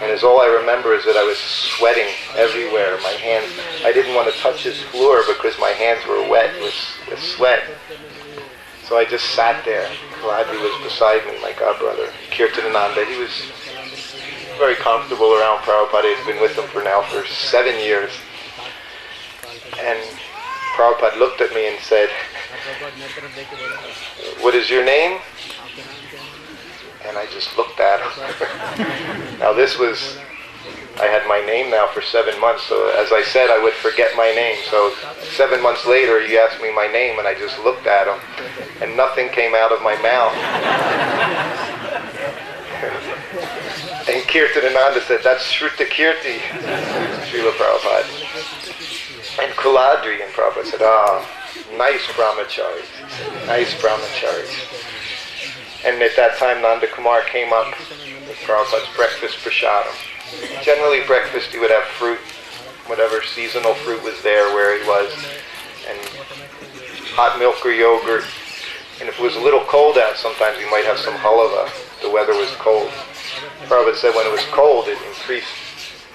and all I remember is that I was sweating everywhere. My hands, I didn't want to touch his floor because my hands were wet with sweat. So I just sat there. Kaladri was beside me, my godbrother. Kirtanananda, he was very comfortable around Prabhupada. He'd been with him for 7 years. And Prabhupada looked at me and said, "What is your name?" And I just looked at him. Now I had my name now for 7 months, so as I said, I would forget my name. So 7 months later, he asked me my name, and I just looked at him, and nothing came out of my mouth. And Kirtanananda said, "That's Shrutakirti, Srila Prabhupada." And Kuladri, and Prabhupada said, nice brahmacharis, nice brahmacharis. And at that time, Nanda Kumar came up with Prabhupada's breakfast prasadam. Generally breakfast, he would have fruit, whatever seasonal fruit was there where he was, and hot milk or yogurt. And if it was a little cold out, sometimes he might have some halava. The weather was cold. Prabhupada said when it was cold, it increased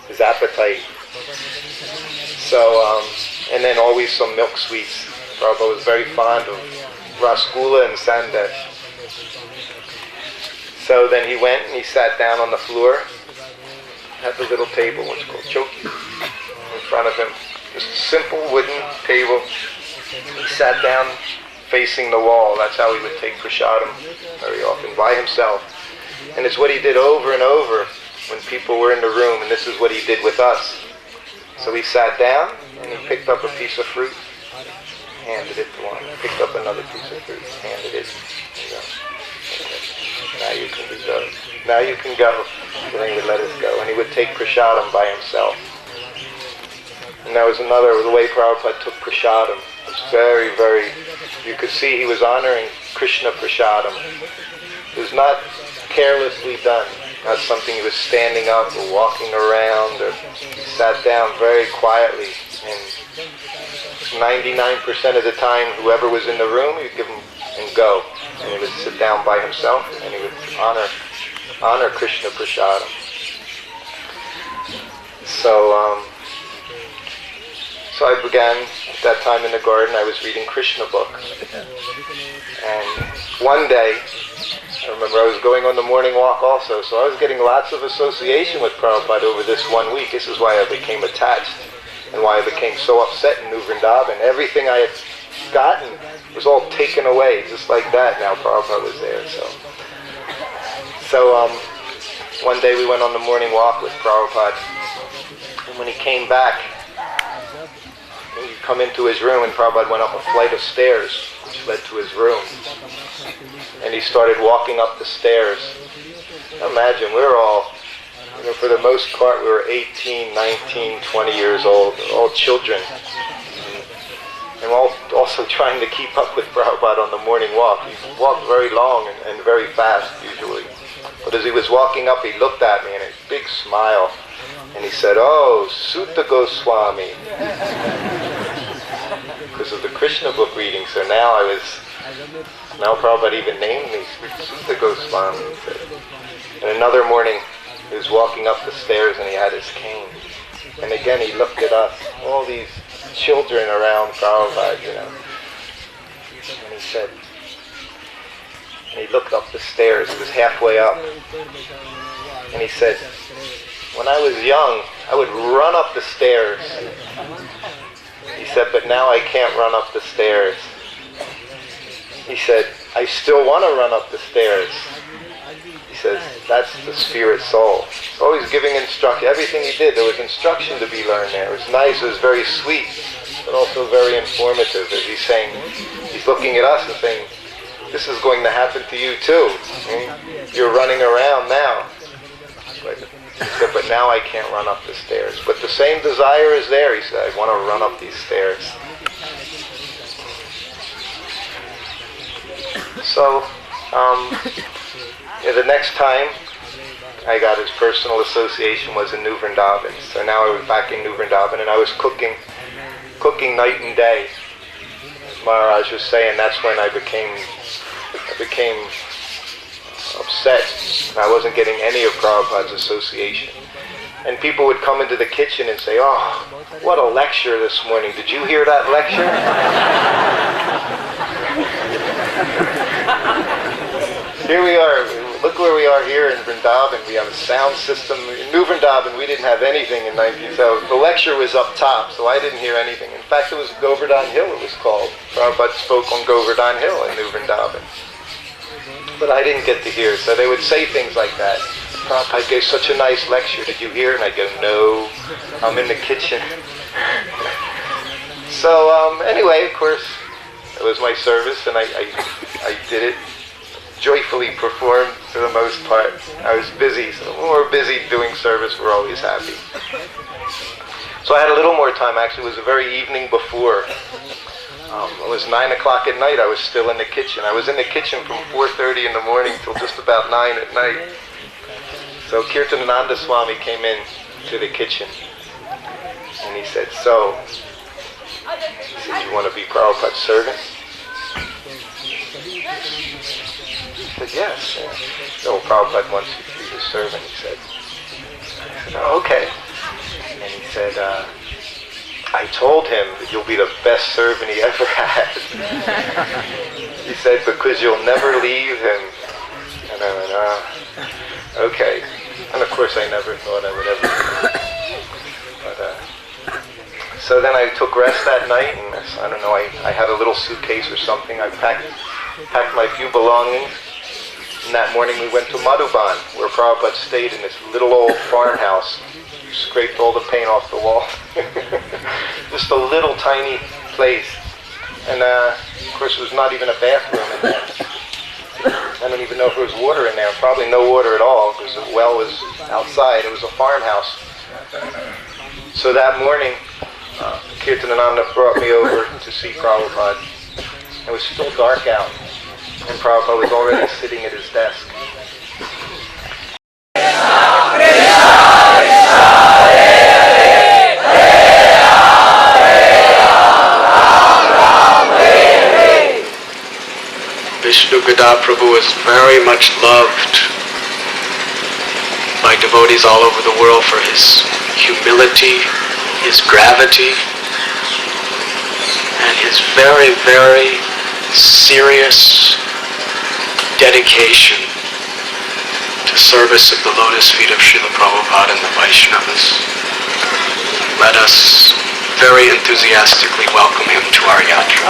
his appetite. So, and then always some milk sweets. Prabhupada was very fond of rasgulla and sandesh. So then he went and he sat down on the floor at the little table, what's called choki, in front of him. Just a simple wooden table. He sat down facing the wall. That's how he would take prasadam very often, by himself. And it's what he did over and over when people were in the room, and this is what he did with us. So he sat down and he picked up a piece of fruit, handed it to one, picked up another piece of fruit, handed it, and go. Okay. Now you can go. Now you can go. And then he would let us go. And he would take prasadam by himself. And that was the way Prabhupada took prasadam. It was very, very, you could see he was honoring Krishna prasadam. It was not carelessly done. Not something he was standing up or walking around, or he sat down very quietly. And 99% of the time, whoever was in the room, he'd give him and go. And he would sit down by himself, and he would honor Krishna prasadam. So I began, at that time in the garden, I was reading Krishna books. And one day, I remember I was going on the morning walk also, so I was getting lots of association with Prabhupada over this 1 week. This is why I became attached, and why I became so upset in New Vrindavan. Everything I had gotten was all taken away, just like that. Now Prabhupada was there. So one day we went on the morning walk with Prabhupada, and when he came back, he come into his room, and Prabhupada went up a flight of stairs, which led to his room. And he started walking up the stairs. Imagine, we were all, for the most part, we were 18, 19, 20 years old, all children. And also trying to keep up with Prabhupada on the morning walk. He walked very long and very fast, usually. But as he was walking up, he looked at me and a big smile. And he said, "Oh, Sutta Goswami." Because of the Krishna book reading. So now Prabhupada even named me Sutta Goswami. He said. And another morning, he was walking up the stairs and he had his cane. And again, he looked at us, all these children around Prabhupada, And he said, and he looked up the stairs, it was halfway up. And he said, "When I was young, I would run up the stairs." He said, "But now I can't run up the stairs." He said, "I still want to run up the stairs." He says, that's the spirit soul. Always giving instruction. Everything he did, there was instruction to be learned there. It was nice, it was very sweet, but also very informative. As he's saying, he's looking at us and saying, this is going to happen to you too. You're running around now. He said, but now I can't run up the stairs. But the same desire is there. He said, I want to run up these stairs. So, the next time I got his personal association was in New Vrindavan. So now I was back in New Vrindavan, and I was cooking night and day. As Maharaj was saying, that's when I became upset. I wasn't getting any of Prabhupada's association. And people would come into the kitchen and say, "Oh, what a lecture this morning. Did you hear that lecture?" Here we are. Look where we are here in Vrindavan. We have a sound system. In New Vrindavan, we didn't have anything in 19... So the lecture was up top, so I didn't hear anything. In fact, it was Govardhan Hill, it was called. Prabhupada spoke on Govardhan Hill in New Vrindavan. But I didn't get to hear. So they would say things like that. "Prabhupada gave such a nice lecture. Did you hear?" And I go, "No, I'm in the kitchen." So anyway, of course, it was my service, and I did it. Joyfully performed for the most part. I was busy, so when we're busy doing service, we're always happy. So I had a little more time. Actually, it was the very evening before. It was 9 o'clock at night. I was still in the kitchen. I was in the kitchen from 4:30 in the morning till just about 9 at night. So Kirtanananda Swami came in to the kitchen, and he said, "So, you want to be Prabhupada's servant?" I said, "Yes." "No, Prabhupada wants you to be his servant," he said. I said, "Oh, okay." And he said, "I told him that you'll be the best servant he ever had." He said, "Because you'll never leave him." And I went, "Okay." And of course I never thought I would ever do it. But, so then I took rest that night, and I don't know, I had a little suitcase or something. I packed my few belongings. And that morning we went to Madhuban, where Prabhupada stayed in this little old farmhouse. Scraped all the paint off the wall. Just a little tiny place. And of course there was not even a bathroom in there. I don't even know if there was water in there. Probably no water at all, because the well was outside. It was a farmhouse. So that morning, Kirtanananda brought me over to see Prabhupada. It was still dark out, and Prabhupada was already sitting at his desk. Vishnu Gada Prabhu is very much loved by devotees all over the world for his humility, his gravity, and his very, very serious dedication to service of the lotus feet of Srila Prabhupada and the Vaishnavas. Let us very enthusiastically welcome him to our yatra.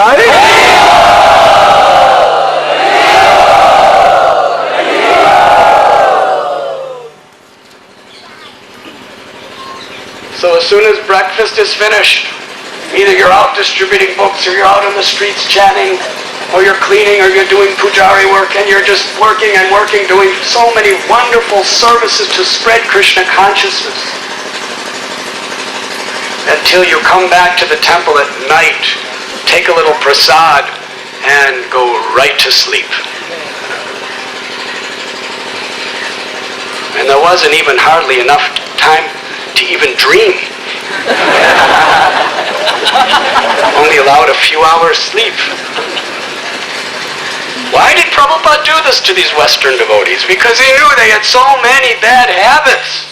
So as soon as breakfast is finished, either you're out distributing books, or you're out on the streets chanting, or you're cleaning, or you're doing pujari work, and you're just working and working, doing so many wonderful services to spread Krishna consciousness. Until you come back to the temple at night, take a little prasad, and go right to sleep. And there wasn't even hardly enough time to even dream. Only allowed a few hours sleep. Why did Prabhupada do this to these Western devotees? Because he knew they had so many bad habits.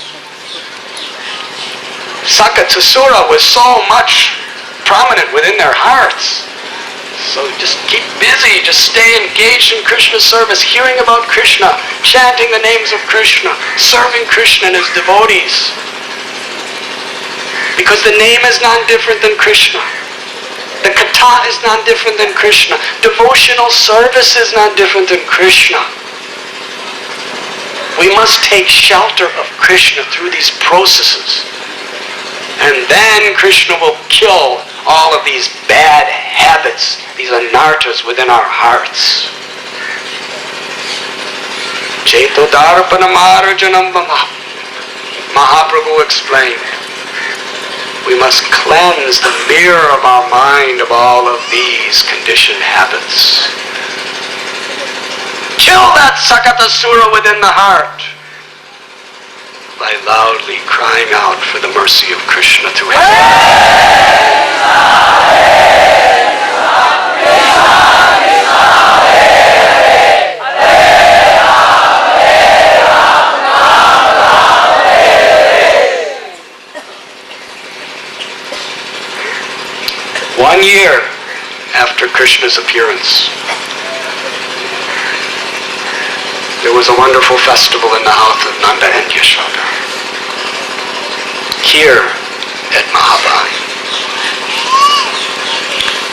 Sakatasura was so much prominent within their hearts. So just keep busy, just stay engaged in Krishna service, hearing about Krishna, chanting the names of Krishna, serving Krishna and his devotees. Because the name is non-different than Krishna. The katha is non-different than Krishna. Devotional service is non-different than Krishna. We must take shelter of Krishna through these processes. And then Krishna will kill all of these bad habits, these anarthas within our hearts. Cetodarpanamarjanam Mahaprabhu explained. We must cleanse the mirror of our mind of all of these conditioned habits. Kill that Sakatasura within the heart by loudly crying out for the mercy of Krishna to help. One year after Krishna's appearance, there was a wonderful festival in the house of Nanda and Yashoda. Here at Mahabali,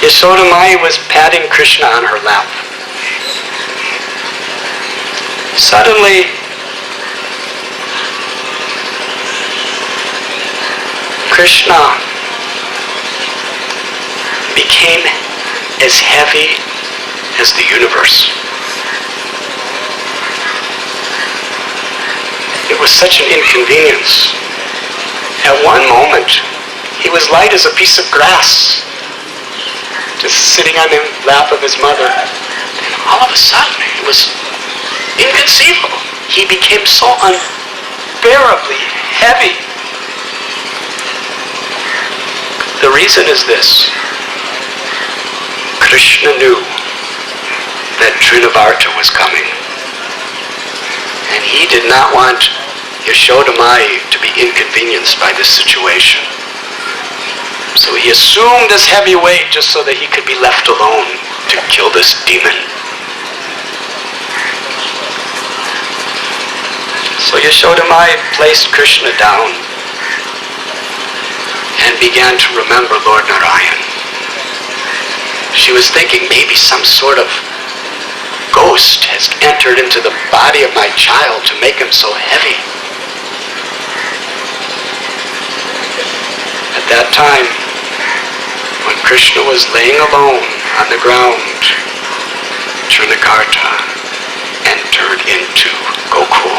Yashoda Mai was patting Krishna on her lap. Suddenly, Krishna became as heavy as the universe. It was such an inconvenience. At one moment, he was light as a piece of grass, just sitting on the lap of his mother. And all of a sudden, it was inconceivable. He became so unbearably heavy. The reason is this. Krishna knew that Trinavarta was coming. And he did not want Yashoda Mai to be inconvenienced by this situation. So he assumed this heavy weight just so that he could be left alone to kill this demon. So Yashoda Mai placed Krishna down and began to remember Lord Narayan. She was thinking maybe some sort of ghost has entered into the body of my child to make him so heavy. At that time, when Krishna was laying alone on the ground, Trinakarta entered into Gokul.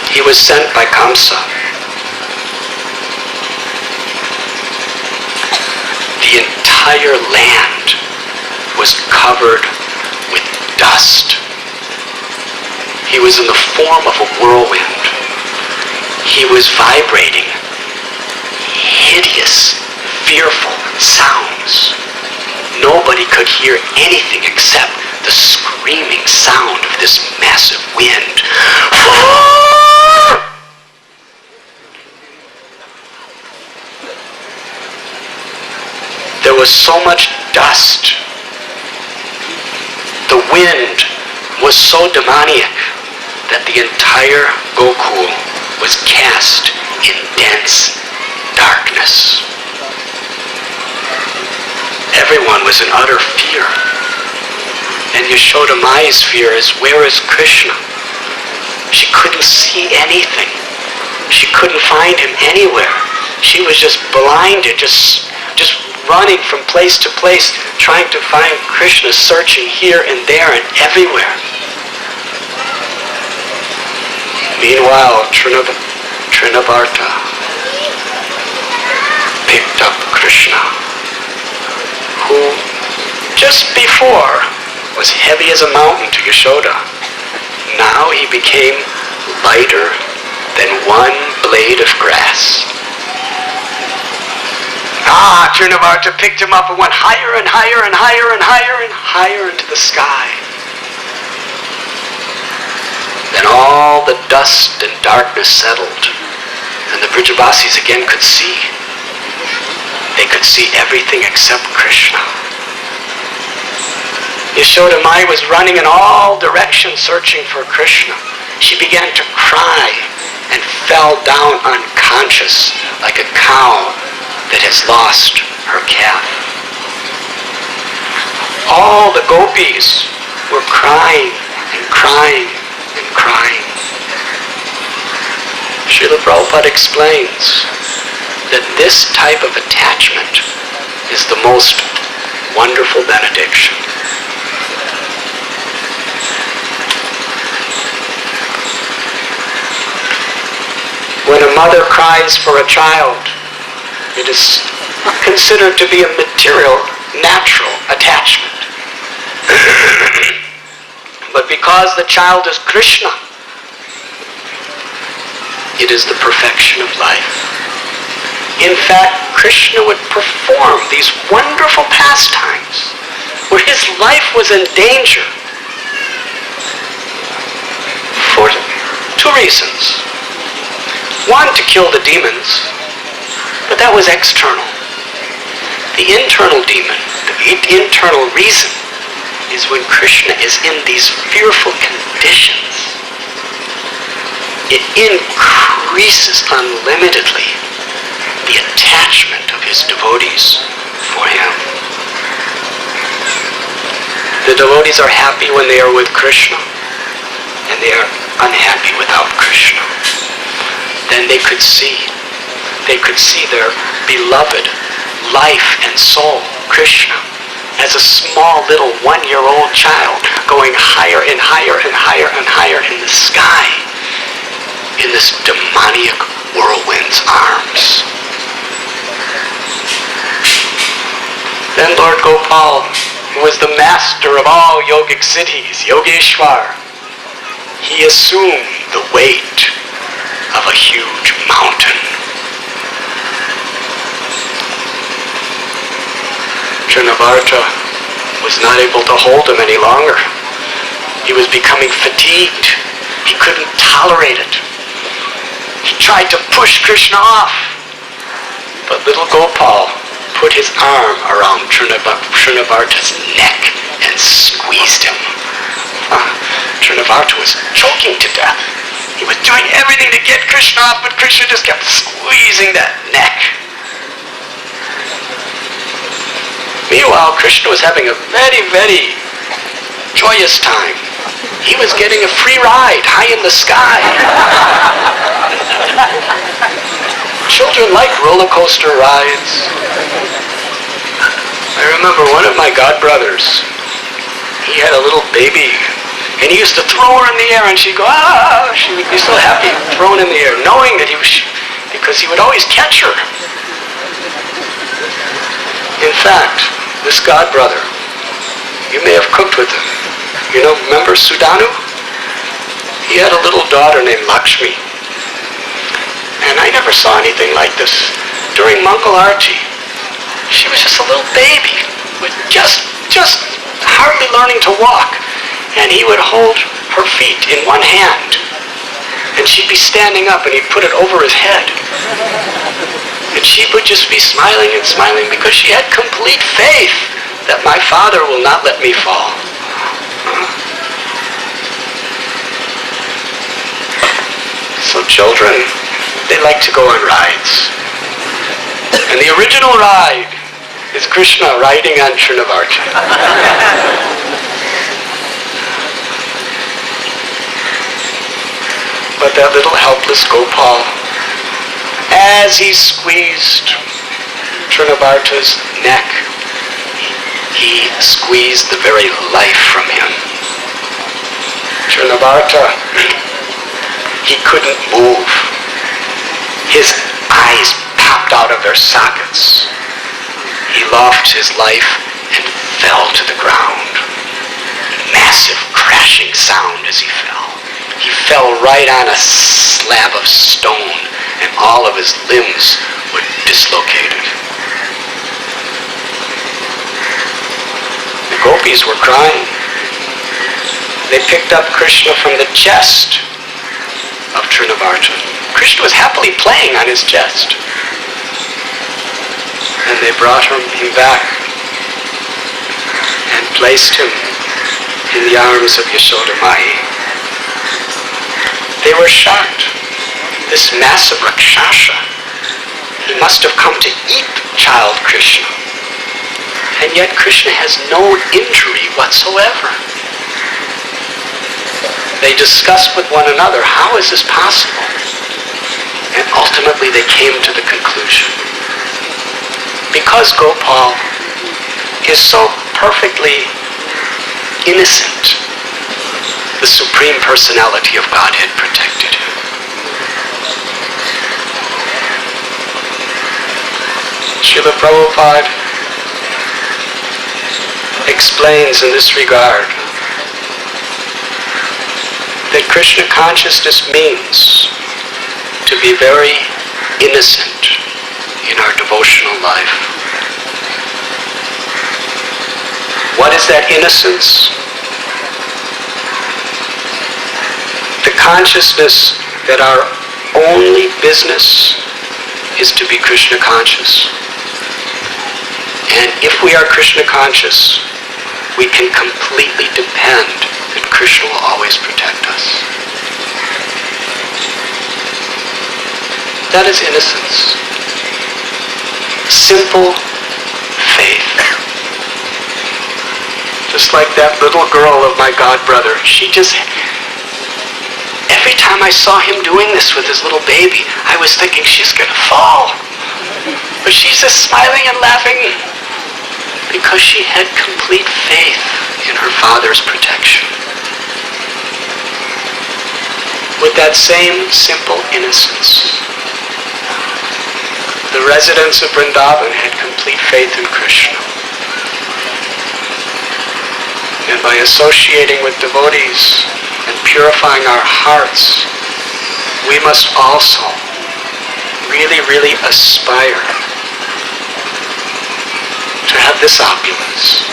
He was sent by Kamsa. The entire land was covered with dust. He was in the form of a whirlwind. He was vibrating hideous, fearful sounds. Nobody could hear anything except the screaming sound of this massive wind. There was so much dust. The wind was so demoniac that the entire Gokul was cast in dense darkness. Everyone was in utter fear. And Yashoda Mai's fear is, where is Krishna? She couldn't see anything. She couldn't find him anywhere. She was just blinded, just running from place to place, trying to find Krishna, searching here and there and everywhere. Meanwhile, Trinavarta picked up Krishna, who just before was heavy as a mountain to Yashoda. Now he became lighter than one blade of grass. Trinavarta picked him up and went higher and higher and higher and higher and higher into the sky. Then all the dust and darkness settled, and the Brijabasis again could see. They could see everything except Krishna. Yashoda Mai was running in all directions searching for Krishna. She began to cry and fell down unconscious like a cow that has lost her calf. All the gopis were crying and crying and crying. Srila Prabhupada explains that this type of attachment is the most wonderful benediction. When a mother cries for a child, it is considered to be a material, natural attachment. but because the child is Krishna, it is the perfection of life. In fact, Krishna would perform these wonderful pastimes where his life was in danger for two reasons. One, to kill the demons, but that was external. The internal demon, the internal reason, is when Krishna is in these fearful conditions. It increases unlimitedly the attachment of his devotees for him. The devotees are happy when they are with Krishna, and they are unhappy without Krishna. Then they could see their beloved life and soul, Krishna, as a small little 1-year-old child going higher and higher and higher and higher in the sky, in this demoniac whirlwind's arms. Then Lord Gopal, who was the master of all yogic siddhis, Yogeshwar, he assumed the weight of a huge mountain. Trinavarta was not able to hold him any longer. He was becoming fatigued. He couldn't tolerate it. He tried to push Krishna off, but little Gopal put his arm around Trinavarta's neck and squeezed him. Trinavarta was choking to death. He was doing everything to get Krishna off, but Krishna just kept squeezing that neck. Meanwhile, Krishna was having a very, very joyous time. He was getting a free ride high in the sky. Children like roller coaster rides. I remember one of my godbrothers, he had a little baby, and he used to throw her in the air, and she'd go, ah! She would be so happy thrown in the air, knowing that because he would always catch her. In fact, this godbrother, you may have cooked with him. Remember Sudanu? He had a little daughter named Lakshmi. And I never saw anything like this. During Mangal Arati, she was just a little baby with just hardly learning to walk. And he would hold her feet in one hand. And she'd be standing up and he'd put it over his head. And she would just be smiling and smiling because she had complete faith that my father will not let me fall. So children, they like to go on rides. And the original ride is Krishna riding on Trinavarta. But that little helpless Gopal, as he squeezed Trinavarta's neck, he squeezed the very life from him. Trinavarta, he couldn't move. His eyes popped out of their sockets. He lost his life and fell to the ground. Massive crashing sound as he fell. He fell right on a slab of stone, and all of his limbs were dislocated. The gopis were crying. They picked up Krishna from the chest of Trinavarta. Krishna was happily playing on his chest. And they brought him back and placed him in the arms of Yashoda Mai. They were shocked. This massive Rakshasa, he must have come to eat child Krishna. And yet Krishna has no injury whatsoever. They discussed with one another, how is this possible? And ultimately they came to the conclusion. Because Gopal is so perfectly innocent, the Supreme Personality of Godhead protected him. Srila Prabhupada explains in this regard that Krishna consciousness means to be very innocent in our devotional life. What is that innocence? The consciousness that our only business is to be Krishna conscious. And if we are Krishna conscious, we can completely depend that Krishna will always protect us. That is innocence. Simple faith. Just like that little girl of my godbrother. Every time I saw him doing this with his little baby, I was thinking she's going to fall. But she's just smiling and laughing because she had complete faith in her father's protection. With that same simple innocence, the residents of Vrindavan had complete faith in Krishna. And by associating with devotees and purifying our hearts, we must also really, really aspire to have this opulence.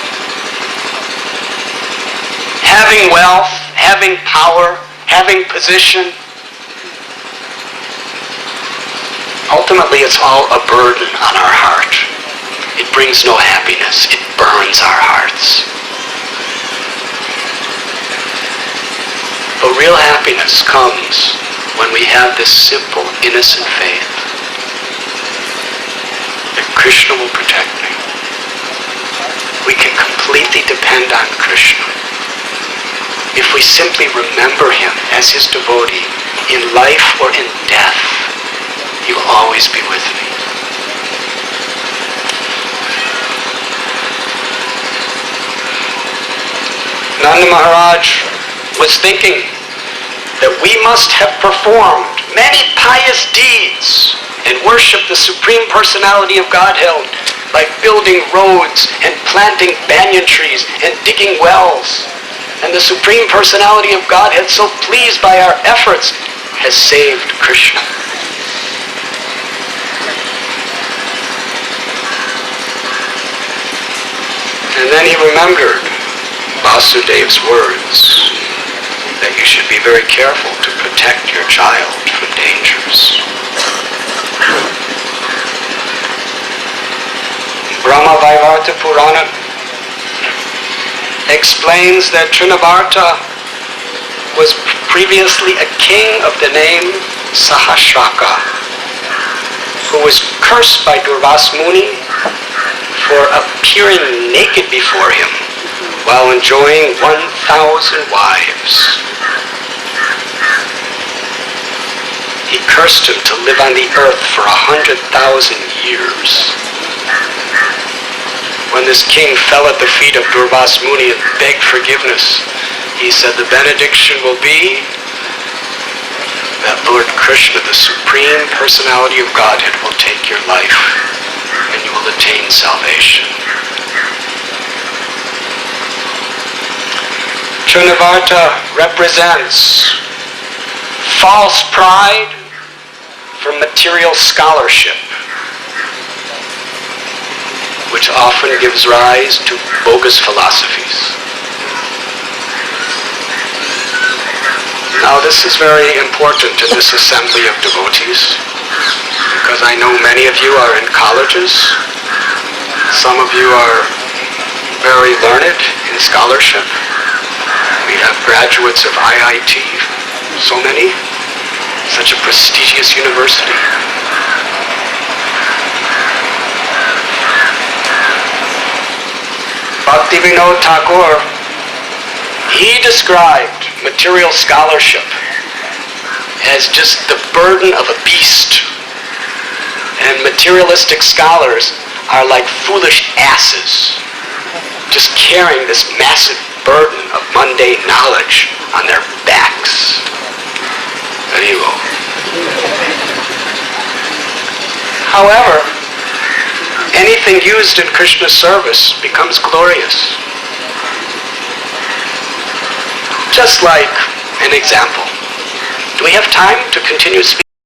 Having wealth, having power, having position, ultimately it's all a burden on our heart. It brings no happiness. It burns our hearts. But real happiness comes when we have this simple, innocent faith that Krishna will protect me. We can completely depend on Krishna. If we simply remember him as his devotee in life or in death, he will always be with me. Nanda Maharaj was thinking that we must have performed many pious deeds and worshiped the Supreme Personality of Godhead, like building roads and planting banyan trees and digging wells. And the Supreme Personality of Godhead, so pleased by our efforts, has saved Krishna. And then he remembered Vasudev's words that you should be very careful to protect your child from dangers. Brahma Vaivarta Purana explains that Trinavarta was previously a king of the name Sahasraka, who was cursed by Durvas Muni for appearing naked before him while enjoying 1,000 wives. He cursed him to live on the earth for 100,000 years. When this king fell at the feet of Durvas Muni and begged forgiveness, he said the benediction will be that Lord Krishna, the Supreme Personality of Godhead, will take your life and you will attain salvation. Trinavarta represents false pride for material scholarship, which often gives rise to bogus philosophies. Now this is very important in this assembly of devotees, because I know many of you are in colleges. Some of you are very learned in scholarship. We have graduates of IIT, so many, such a prestigious university. Bhaktivinoda Thakur, he described material scholarship as just the burden of a beast. And materialistic scholars are like foolish asses, just carrying this massive burden of mundane knowledge on their backs. Anyway. However, anything used in Krishna's service becomes glorious. Just like an example. Do we have time to continue speaking?